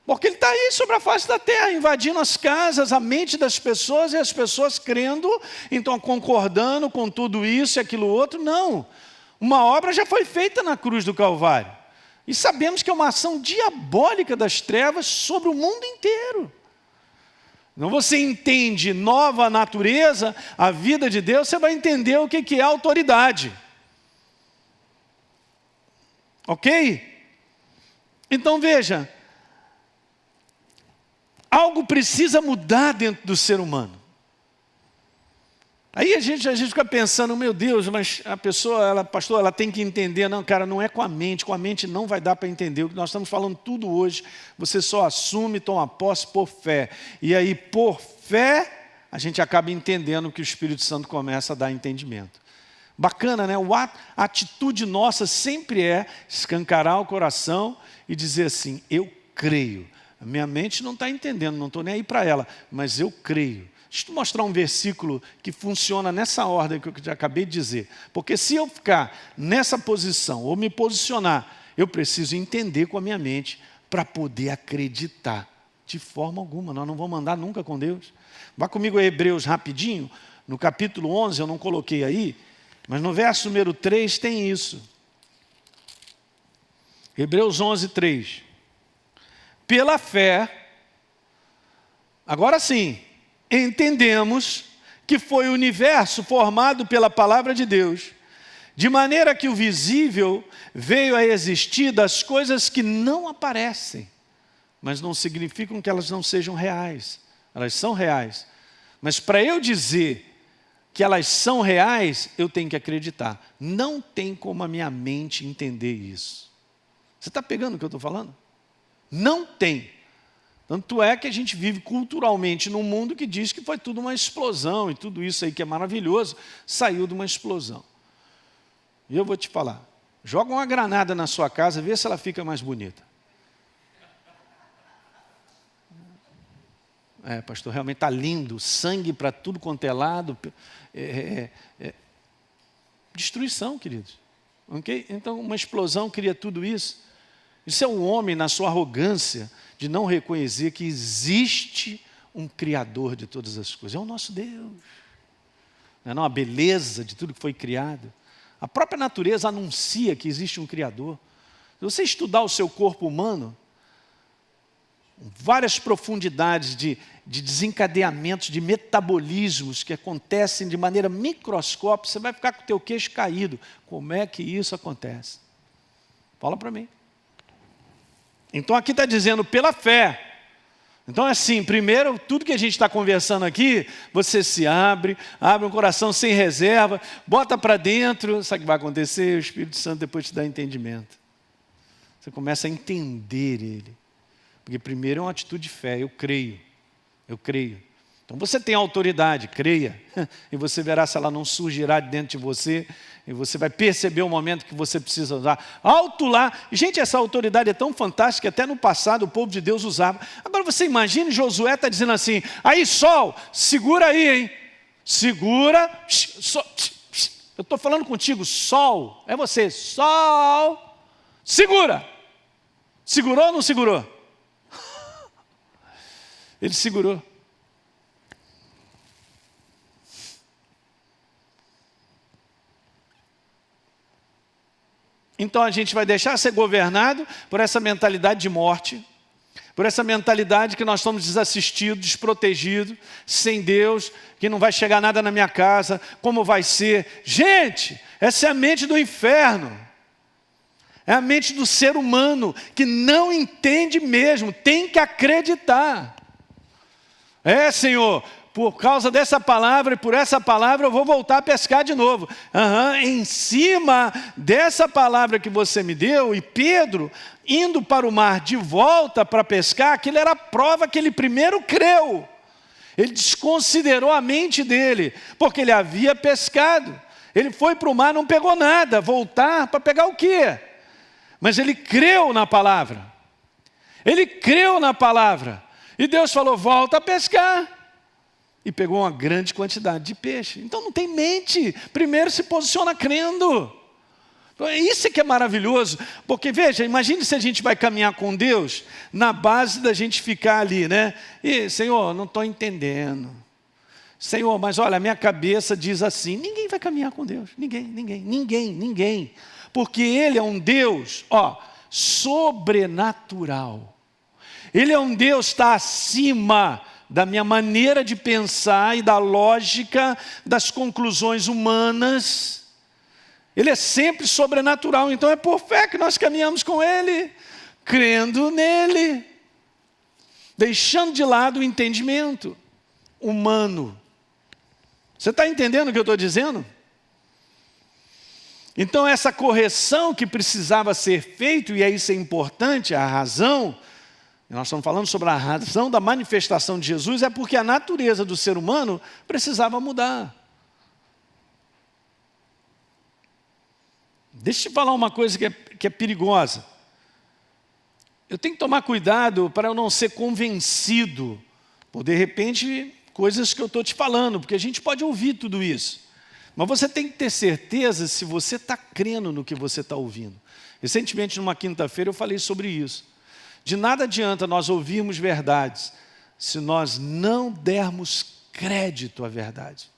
S2: Porque ele está aí sobre a face da terra, invadindo as casas, a mente das pessoas, e as pessoas crendo, então concordando com tudo isso e aquilo outro. Não, uma obra já foi feita na cruz do Calvário. E sabemos que é uma ação diabólica das trevas sobre o mundo inteiro. Não, você entende nova natureza, a vida de Deus, você vai entender o que é autoridade. Ok? Então veja, algo precisa mudar dentro do ser humano. Aí a gente fica pensando, meu Deus, mas a pessoa, pastor, ela tem que entender. Não, cara, não é com a mente não vai dar para entender. O que nós estamos falando tudo hoje, você só assume, toma posse por fé. E aí, por fé, a gente acaba entendendo que o Espírito Santo começa a dar entendimento. Bacana, né? A atitude nossa sempre é escancarar o coração e dizer assim, eu creio. A minha mente não está entendendo, não estou nem aí para ela, mas eu creio. Deixa eu te mostrar um versículo que funciona nessa ordem que eu já acabei de dizer. Porque se eu ficar nessa posição, ou me posicionar, eu preciso entender com a minha mente para poder acreditar. De forma alguma, nós não vamos andar nunca com Deus. Vá comigo a Hebreus rapidinho, no capítulo 11, eu não coloquei aí, mas no verso número 3 tem isso. Hebreus 11, 3. Pela fé, agora sim, entendemos que foi o universo formado pela palavra de Deus, de maneira que o visível veio a existir das coisas que não aparecem, mas não significam que elas não sejam reais. Elas são reais. Mas para eu dizer que elas são reais, eu tenho que acreditar. Não tem como a minha mente entender isso. Você está pegando o que eu estou falando? Não tem. Tanto é que a gente vive culturalmente num mundo que diz que foi tudo uma explosão, e tudo isso aí que é maravilhoso, saiu de uma explosão. E eu vou te falar, joga uma granada na sua casa, vê se ela fica mais bonita. Pastor, realmente está lindo, sangue para tudo quanto é lado. Destruição, queridos. Okay? Então, uma explosão cria tudo isso. Isso é o homem na sua arrogância de não reconhecer que existe um Criador de todas as coisas. É o nosso Deus. Não é a beleza de tudo que foi criado. A própria natureza anuncia que existe um Criador. Se você estudar o seu corpo humano, várias profundidades de desencadeamentos, de metabolismos que acontecem de maneira microscópica, você vai ficar com o teu queixo caído. Como é que isso acontece? Fala para mim. Então aqui está dizendo pela fé. Então é assim, primeiro, tudo que a gente está conversando aqui, você se abre um coração sem reserva, bota para dentro, sabe o que vai acontecer? O Espírito Santo depois te dá entendimento. Você começa a entender Ele. Porque primeiro é uma atitude de fé, eu creio. Então você tem autoridade, creia. E você verá se ela não surgirá de dentro de você. E você vai perceber o momento que você precisa usar. Alto lá. Gente, essa autoridade é tão fantástica que até no passado o povo de Deus usava. Agora você imagine, Josué está dizendo assim, aí sol, segura aí, hein? Segura. Eu estou falando contigo, sol. É você, sol. Segura. Segurou ou não segurou? Ele segurou. Então a gente vai deixar ser governado por essa mentalidade de morte, por essa mentalidade que nós estamos desassistidos, desprotegidos, sem Deus, que não vai chegar nada na minha casa, como vai ser? Gente, essa é a mente do inferno. É a mente do ser humano que não entende mesmo, tem que acreditar. Senhor, por causa dessa palavra e por essa palavra eu vou voltar a pescar de novo. Em cima dessa palavra que você me deu, e Pedro, indo para o mar de volta para pescar, aquilo era a prova que ele primeiro creu. Ele desconsiderou a mente dele, porque ele havia pescado. Ele foi para o mar, não pegou nada, voltar para pegar o quê? Mas ele creu na palavra. Ele creu na palavra. E Deus falou, volta a pescar. E pegou uma grande quantidade de peixe. Então não tem mente. Primeiro se posiciona crendo. Isso que é maravilhoso. Porque veja, imagine se a gente vai caminhar com Deus na base da gente ficar ali, né? E, Senhor, não estou entendendo. Senhor, mas olha, a minha cabeça diz assim. Ninguém vai caminhar com Deus. Ninguém. Porque Ele é um Deus, sobrenatural. Ele é um Deus que está acima da minha maneira de pensar e da lógica das conclusões humanas. Ele é sempre sobrenatural, então é por fé que nós caminhamos com Ele, crendo nele, deixando de lado o entendimento humano. Você está entendendo o que eu estou dizendo? Então essa correção que precisava ser feita, e isso é importante, a razão, nós estamos falando sobre a razão da manifestação de Jesus, é porque a natureza do ser humano precisava mudar. Deixa eu te falar uma coisa que é perigosa. Eu tenho que tomar cuidado para eu não ser convencido por, de repente, coisas que eu estou te falando, porque a gente pode ouvir tudo isso. Mas você tem que ter certeza se você está crendo no que você está ouvindo. Recentemente, numa quinta-feira, eu falei sobre isso. De nada adianta nós ouvirmos verdades se nós não dermos crédito à verdade.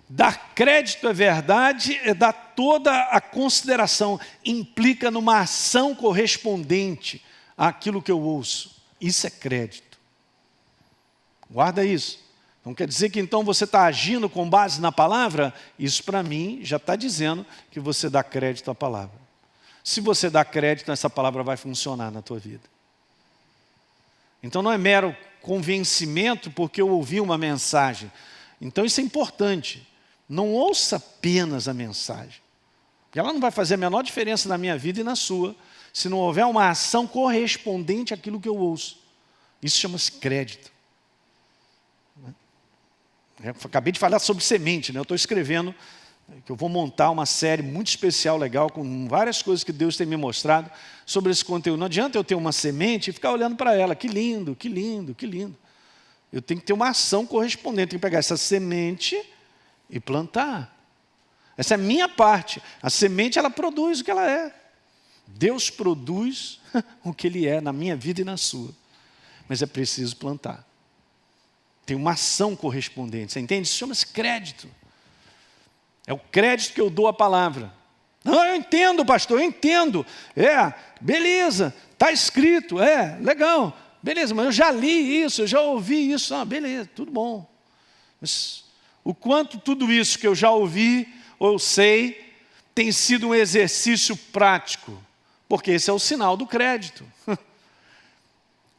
S2: Dar crédito à verdade é dar toda a consideração, implica numa ação correspondente àquilo que eu ouço. Isso é crédito. Guarda isso. Não quer dizer que então você está agindo com base na palavra? Isso para mim já está dizendo que você dá crédito à palavra. Se você dá crédito, essa palavra vai funcionar na tua vida. Então não é mero convencimento porque eu ouvi uma mensagem. Então isso é importante. Não ouça apenas a mensagem. Porque ela não vai fazer a menor diferença na minha vida e na sua, se não houver uma ação correspondente àquilo que eu ouço. Isso chama-se crédito. Eu acabei de falar sobre semente, né? Eu estou escrevendo que eu vou montar uma série muito especial, legal, com várias coisas que Deus tem me mostrado sobre esse conteúdo. Não adianta eu ter uma semente e ficar olhando para ela. Que lindo, que lindo, que lindo. Eu tenho que ter uma ação correspondente. Tenho que pegar essa semente e plantar. Essa é a minha parte. A semente, ela produz o que ela é. Deus produz o que Ele é na minha vida e na sua. Mas é preciso plantar. Tem uma ação correspondente, você entende? Isso chama-se crédito. É o crédito que eu dou à palavra. Não, eu entendo, pastor, eu entendo. Beleza, está escrito, legal. Beleza, mas eu já li isso, eu já ouvi isso. Beleza, tudo bom. Mas o quanto tudo isso que eu já ouvi, ou eu sei, tem sido um exercício prático. Porque esse é o sinal do crédito.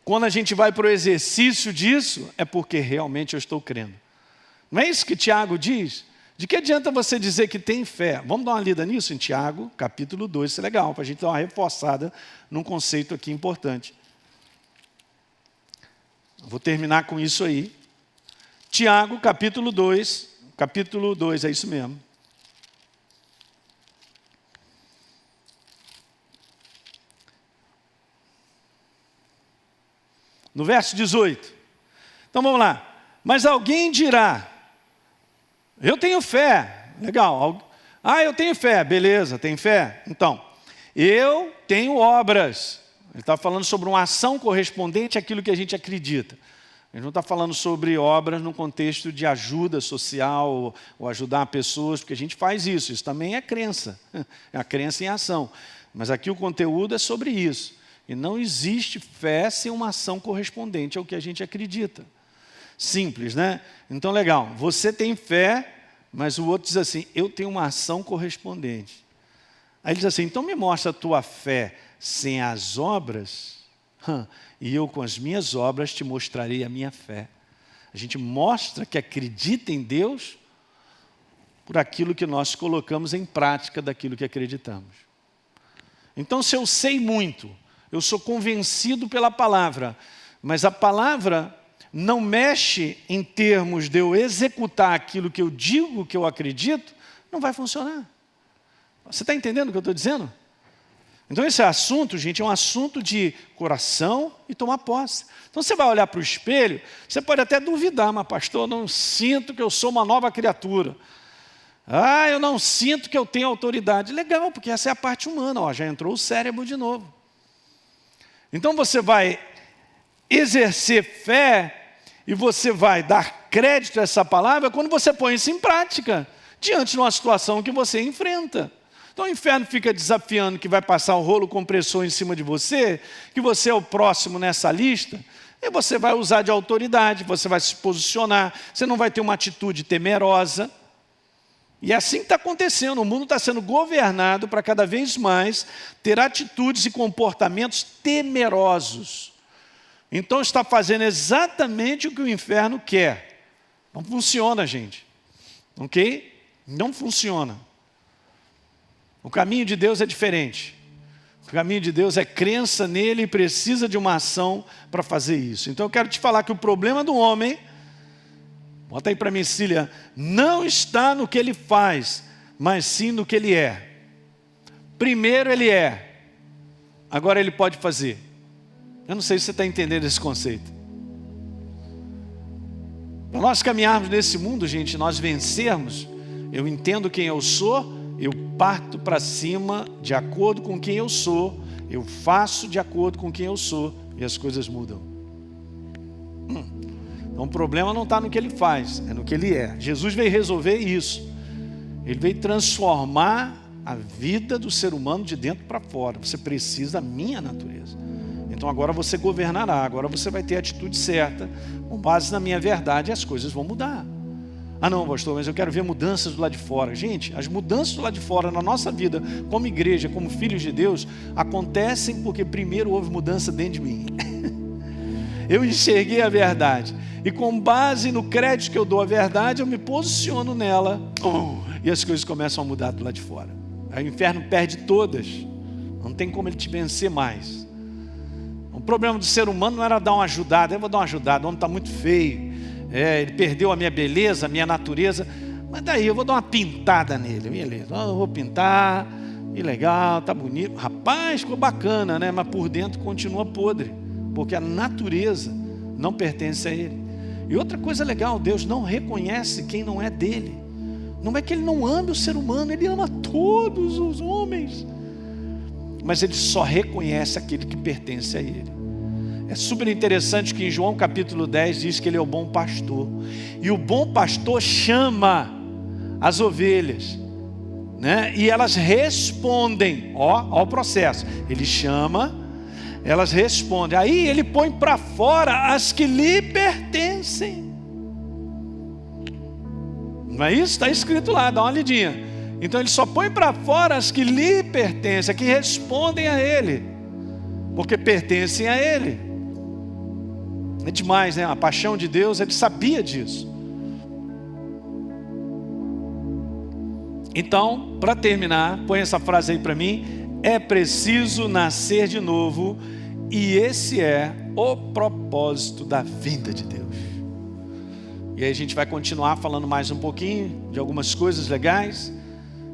S2: Quando a gente vai para o exercício disso, é porque realmente eu estou crendo. Não é isso que Tiago diz? De que adianta você dizer que tem fé? Vamos dar uma lida nisso em Tiago, capítulo 2, isso é legal, para a gente dar uma reforçada num conceito aqui importante. Vou terminar com isso aí. Tiago, capítulo 2, é isso mesmo. No verso 18. Então vamos lá. Mas alguém dirá, eu tenho fé. Legal. Eu tenho fé. Beleza, tem fé? Então, eu tenho obras. Ele está falando sobre uma ação correspondente àquilo que a gente acredita. Ele não está falando sobre obras no contexto de ajuda social ou ajudar pessoas, porque a gente faz isso. Isso também é crença. É a crença em ação. Mas aqui o conteúdo é sobre isso. E não existe fé sem uma ação correspondente ao que a gente acredita. Simples, né? Então, legal. Você tem fé, mas o outro diz assim, eu tenho uma ação correspondente. Aí ele diz assim, então me mostra a tua fé sem as obras, e eu com as minhas obras te mostrarei a minha fé. A gente mostra que acredita em Deus por aquilo que nós colocamos em prática daquilo que acreditamos. Então, se eu sei muito, eu sou convencido pela palavra, mas a palavra não mexe em termos de eu executar aquilo que eu digo, que eu acredito, não vai funcionar. Você está entendendo o que eu estou dizendo? Então esse assunto, gente, é um assunto de coração e tomar posse. Então você vai olhar para o espelho, você pode até duvidar, mas pastor, eu não sinto que eu sou uma nova criatura. Eu não sinto que eu tenho autoridade. Legal, porque essa é a parte humana, já entrou o cérebro de novo. Então você vai exercer fé e você vai dar crédito a essa palavra quando você põe isso em prática, diante de uma situação que você enfrenta. Então o inferno fica desafiando que vai passar o rolo compressor em cima de você, que você é o próximo nessa lista, e você vai usar de autoridade, você vai se posicionar, você não vai ter uma atitude temerosa. E é assim que está acontecendo, o mundo está sendo governado para cada vez mais ter atitudes e comportamentos temerosos. Então está fazendo exatamente o que o inferno quer. Não funciona, gente. Ok? Não funciona. O caminho de Deus é diferente. O caminho de Deus é crença nele e precisa de uma ação para fazer isso. Então eu quero te falar que o problema do homem, bota aí para mim, Cília, não está no que ele faz, mas sim no que ele é. Primeiro ele é, agora ele pode fazer. Eu não sei se você está entendendo esse conceito. Para nós caminharmos nesse mundo, gente, nós vencermos, eu entendo quem eu sou, eu parto para cima de acordo com quem eu sou, eu faço de acordo com quem eu sou e as coisas mudam. Então o problema não está no que ele faz, é no que ele é. Jesus veio resolver isso. Ele veio transformar a vida do ser humano de dentro para fora. Você precisa da minha natureza. Então agora você governará, agora você vai ter a atitude certa, com base na minha verdade, e as coisas vão mudar. Não, pastor, mas eu quero ver mudanças do lado de fora. Gente, as mudanças do lado de fora na nossa vida, como igreja, como filhos de Deus, acontecem porque primeiro houve mudança dentro de mim. Eu enxerguei a verdade. E com base no crédito que eu dou à verdade, eu me posiciono nela. E as coisas começam a mudar do lado de fora. Aí o inferno perde todas. Não tem como ele te vencer mais. O problema do ser humano não era dar uma ajudada. Eu vou dar uma ajudada, o homem está muito feio. Ele perdeu a minha beleza, a minha natureza. Mas daí eu vou dar uma pintada nele. Beleza, eu vou pintar. E legal, tá bonito. Rapaz, ficou bacana, né? Mas por dentro continua podre. Porque a natureza não pertence a ele. E outra coisa legal, Deus não reconhece quem não é dele. Não é que ele não ame o ser humano, ele ama todos os homens. mas ele só reconhece aquele que pertence a ele. É super interessante que em João capítulo 10 diz que ele é o bom pastor. E o bom pastor chama as ovelhas, né? E elas respondem. Ó o processo. Ele chama, elas respondem. Aí ele põe para fora as que lhe pertencem. Não é isso? Está escrito lá, dá uma lidinha. Então ele só põe para fora as que lhe pertencem, que respondem a ele, porque pertencem a ele. É demais, né? A paixão de Deus, ele sabia disso. Então, para terminar, põe essa frase aí para mim: é preciso nascer de novo, e esse é o propósito da vinda de Deus. E aí a gente vai continuar falando mais um pouquinho de algumas coisas legais.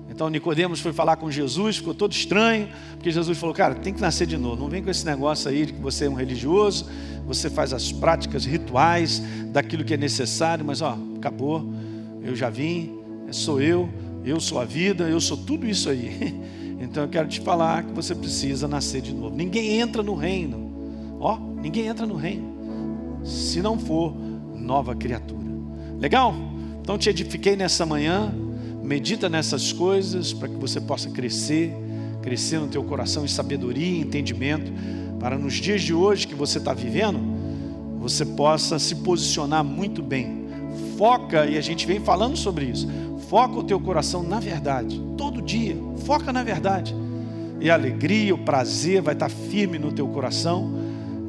S2: Então Nicodemos foi falar com Jesus, ficou todo estranho, porque Jesus falou: cara, tem que nascer de novo, não vem com esse negócio aí de que você é um religioso, você faz as práticas rituais daquilo que é necessário, mas acabou, eu já vim, sou eu sou a vida, eu sou tudo isso aí. Então eu quero te falar que você precisa nascer de novo. Ninguém entra no reino, ninguém entra no reino, se não for nova criatura. Legal? Então te edifiquei nessa manhã. Medita nessas coisas para que você possa crescer no teu coração em sabedoria e entendimento, para nos dias de hoje que você está vivendo, você possa se posicionar muito bem. Foca, e a gente vem falando sobre isso, foca o teu coração na verdade, todo dia, foca na verdade. E a alegria, o prazer vai estar firme no teu coração,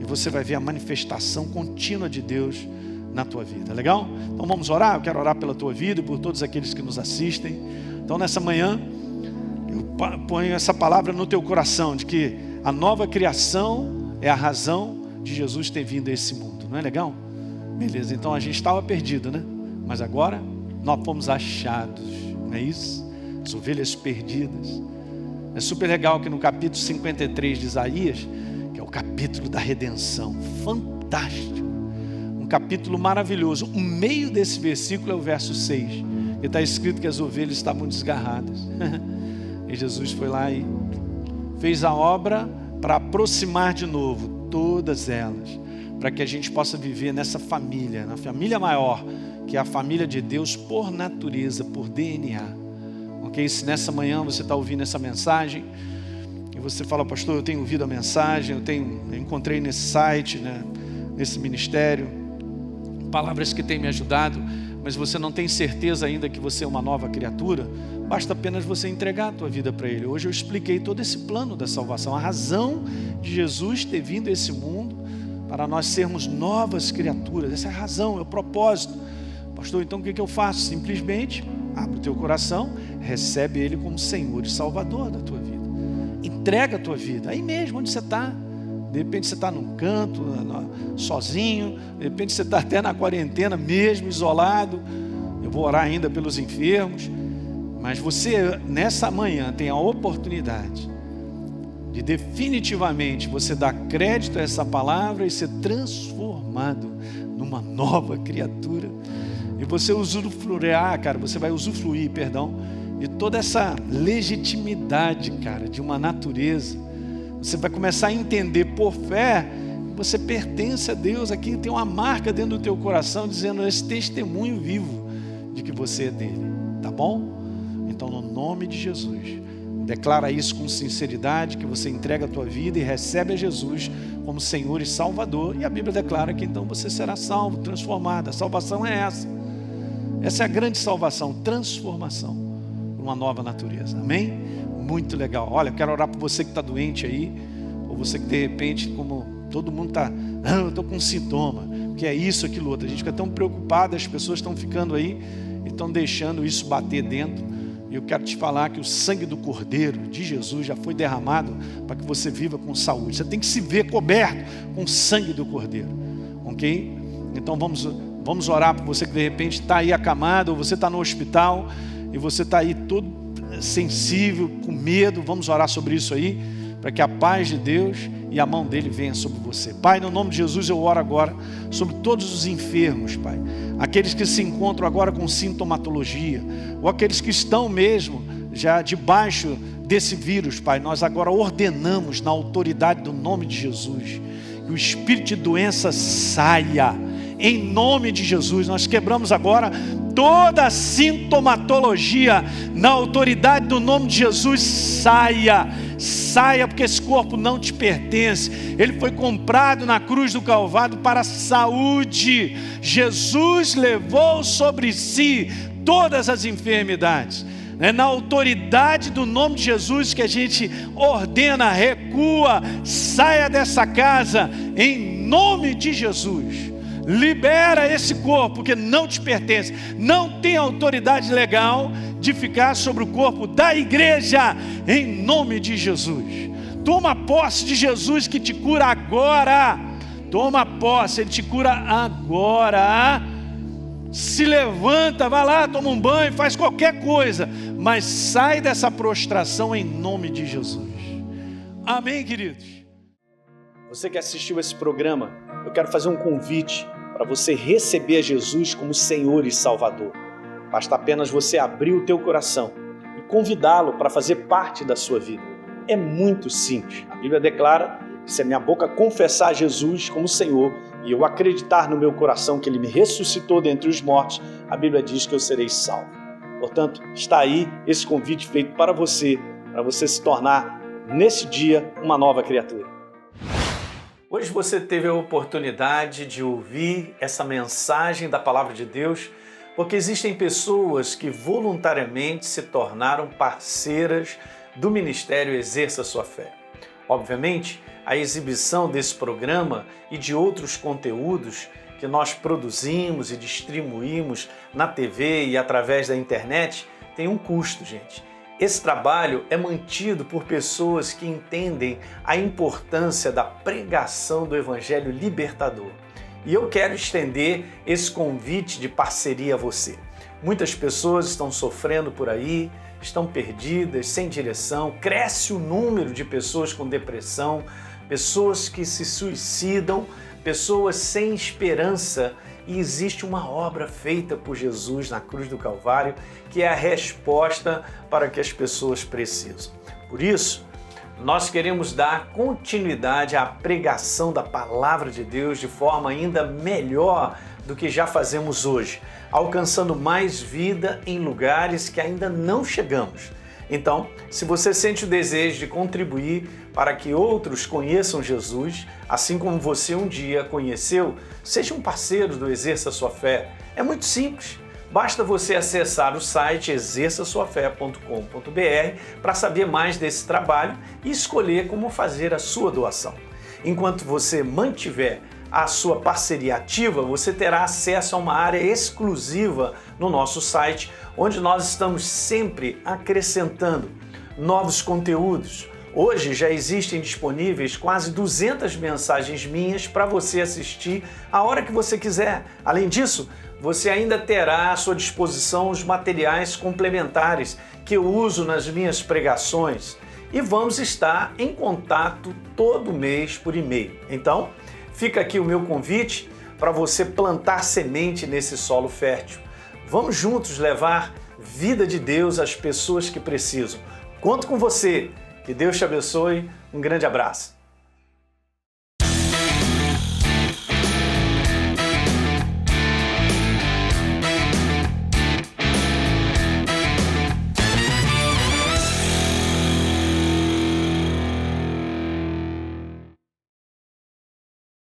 S2: e você vai ver a manifestação contínua de Deus na tua vida, legal? Então vamos orar. Eu quero orar pela tua vida e por todos aqueles que nos assistem. Então nessa manhã eu ponho essa palavra no teu coração, de que a nova criação é a razão de Jesus ter vindo a esse mundo. Não é legal? Beleza, então a gente estava perdido, né? Mas agora nós fomos achados, não é isso? As ovelhas perdidas. É super legal que no capítulo 53 de Isaías, que é o capítulo da redenção, fantástico, um capítulo maravilhoso. O meio desse versículo é o verso 6, que está escrito que as ovelhas estavam desgarradas. E Jesus foi lá e fez a obra para aproximar de novo todas elas, para que a gente possa viver nessa família, na família maior, que é a família de Deus por natureza, por DNA. Ok? Se nessa manhã você está ouvindo essa mensagem e você fala: pastor, eu tenho ouvido a mensagem, eu encontrei nesse site, né, nesse ministério, palavras que têm me ajudado, mas você não tem certeza ainda que você é uma nova criatura, basta apenas você entregar a tua vida para Ele. Hoje eu expliquei todo esse plano da salvação, a razão de Jesus ter vindo a esse mundo, para nós sermos novas criaturas. Essa é a razão, é o propósito. Pastor, então o que eu faço? Simplesmente abre o teu coração, recebe Ele como Senhor e Salvador da tua vida. Entrega a tua vida, aí mesmo onde você está. De repente você está num canto, sozinho, de repente você está até na quarentena mesmo, isolado. Eu vou orar ainda pelos enfermos. Mas você, nessa manhã, tem a oportunidade de definitivamente você dar crédito a essa palavra e ser transformado numa nova criatura. E você você vai usufruir, de toda essa legitimidade, cara, de uma natureza. Você vai começar a entender por fé que você pertence a Deus. Aqui tem uma marca dentro do teu coração dizendo esse testemunho vivo de que você é dele. Tá bom? Então, no nome de Jesus, declara isso com sinceridade, que você entrega a tua vida e recebe a Jesus como Senhor e Salvador. E a Bíblia declara que então você será salvo, transformado. A salvação é essa. Essa é a grande salvação, transformação para uma nova natureza. Amém? Muito legal. Olha, eu quero orar por você que está doente aí, ou você que de repente, como todo mundo está, eu estou com um sintoma, que é isso, aquilo, outro. A gente fica tão preocupado, as pessoas estão ficando aí e estão deixando isso bater dentro. E eu quero te falar que o sangue do Cordeiro de Jesus já foi derramado para que você viva com saúde. Você tem que se ver coberto com o sangue do Cordeiro, ok? Então vamos orar por você que de repente está aí acamado, ou você está no hospital e você está aí todo sensível, com medo. Vamos orar sobre isso aí, para que a paz de Deus e a mão dele venha sobre você. Pai, no nome de Jesus eu oro agora sobre todos os enfermos, Pai, aqueles que se encontram agora com sintomatologia, ou aqueles que estão mesmo já debaixo desse vírus, Pai, nós agora ordenamos na autoridade do nome de Jesus, que o espírito de doença saia, em nome de Jesus. Nós quebramos agora toda a sintomatologia, na autoridade do nome de Jesus, saia, porque esse corpo não te pertence, ele foi comprado na cruz do Calvário para a saúde. Jesus levou sobre si todas as enfermidades. É na autoridade do nome de Jesus que a gente ordena, recua, saia dessa casa, em nome de Jesus. Libera esse corpo que não te pertence, não tem autoridade legal de ficar sobre o corpo da igreja, em nome de Jesus. Toma posse de Jesus que te cura agora. Toma posse, ele te cura agora. Se levanta, vai lá, toma um banho, faz qualquer coisa, mas sai dessa prostração em nome de Jesus. Amém, queridos?
S3: Você que assistiu esse programa, eu quero fazer um convite para você receber Jesus como Senhor e Salvador. Basta apenas você abrir o teu coração e convidá-lo para fazer parte da sua vida. É muito simples. A Bíblia declara que se a minha boca confessar Jesus como Senhor e eu acreditar no meu coração que Ele me ressuscitou dentre os mortos, a Bíblia diz que eu serei salvo. Portanto, está aí esse convite feito para você se tornar, nesse dia, uma nova criatura.
S4: Hoje você teve a oportunidade de ouvir essa mensagem da Palavra de Deus, porque existem pessoas que voluntariamente se tornaram parceiras do Ministério Exerça Sua Fé. Obviamente, a exibição desse programa e de outros conteúdos que nós produzimos e distribuímos na TV e através da internet tem um custo, gente. Esse trabalho é mantido por pessoas que entendem a importância da pregação do Evangelho libertador. E eu quero estender esse convite de parceria a você. Muitas pessoas estão sofrendo por aí, estão perdidas, sem direção, cresce o número de pessoas com depressão, pessoas que se suicidam, pessoas sem esperança. E existe uma obra feita por Jesus na cruz do Calvário que é a resposta para o que as pessoas precisam. Por isso, nós queremos dar continuidade à pregação da Palavra de Deus de forma ainda melhor do que já fazemos hoje, alcançando mais vida em lugares que ainda não chegamos. Então, se você sente o desejo de contribuir para que outros conheçam Jesus, assim como você um dia conheceu, seja um parceiro do Exerça Sua Fé. É muito simples. Basta você acessar o site exerçaçoafé.com.br para saber mais desse trabalho e escolher como fazer a sua doação. Enquanto você mantiver a sua parceria ativa, você terá acesso a uma área exclusiva no nosso site, onde nós estamos sempre acrescentando novos conteúdos. Hoje já existem disponíveis quase 200 mensagens minhas para você assistir a hora que você quiser. Além disso, você ainda terá à sua disposição os materiais complementares que eu uso nas minhas pregações. E vamos estar em contato todo mês por e-mail. Então, fica aqui o meu convite para você plantar semente nesse solo fértil. Vamos juntos levar vida de Deus às pessoas que precisam. Conto com você. Que Deus te abençoe. Um grande abraço.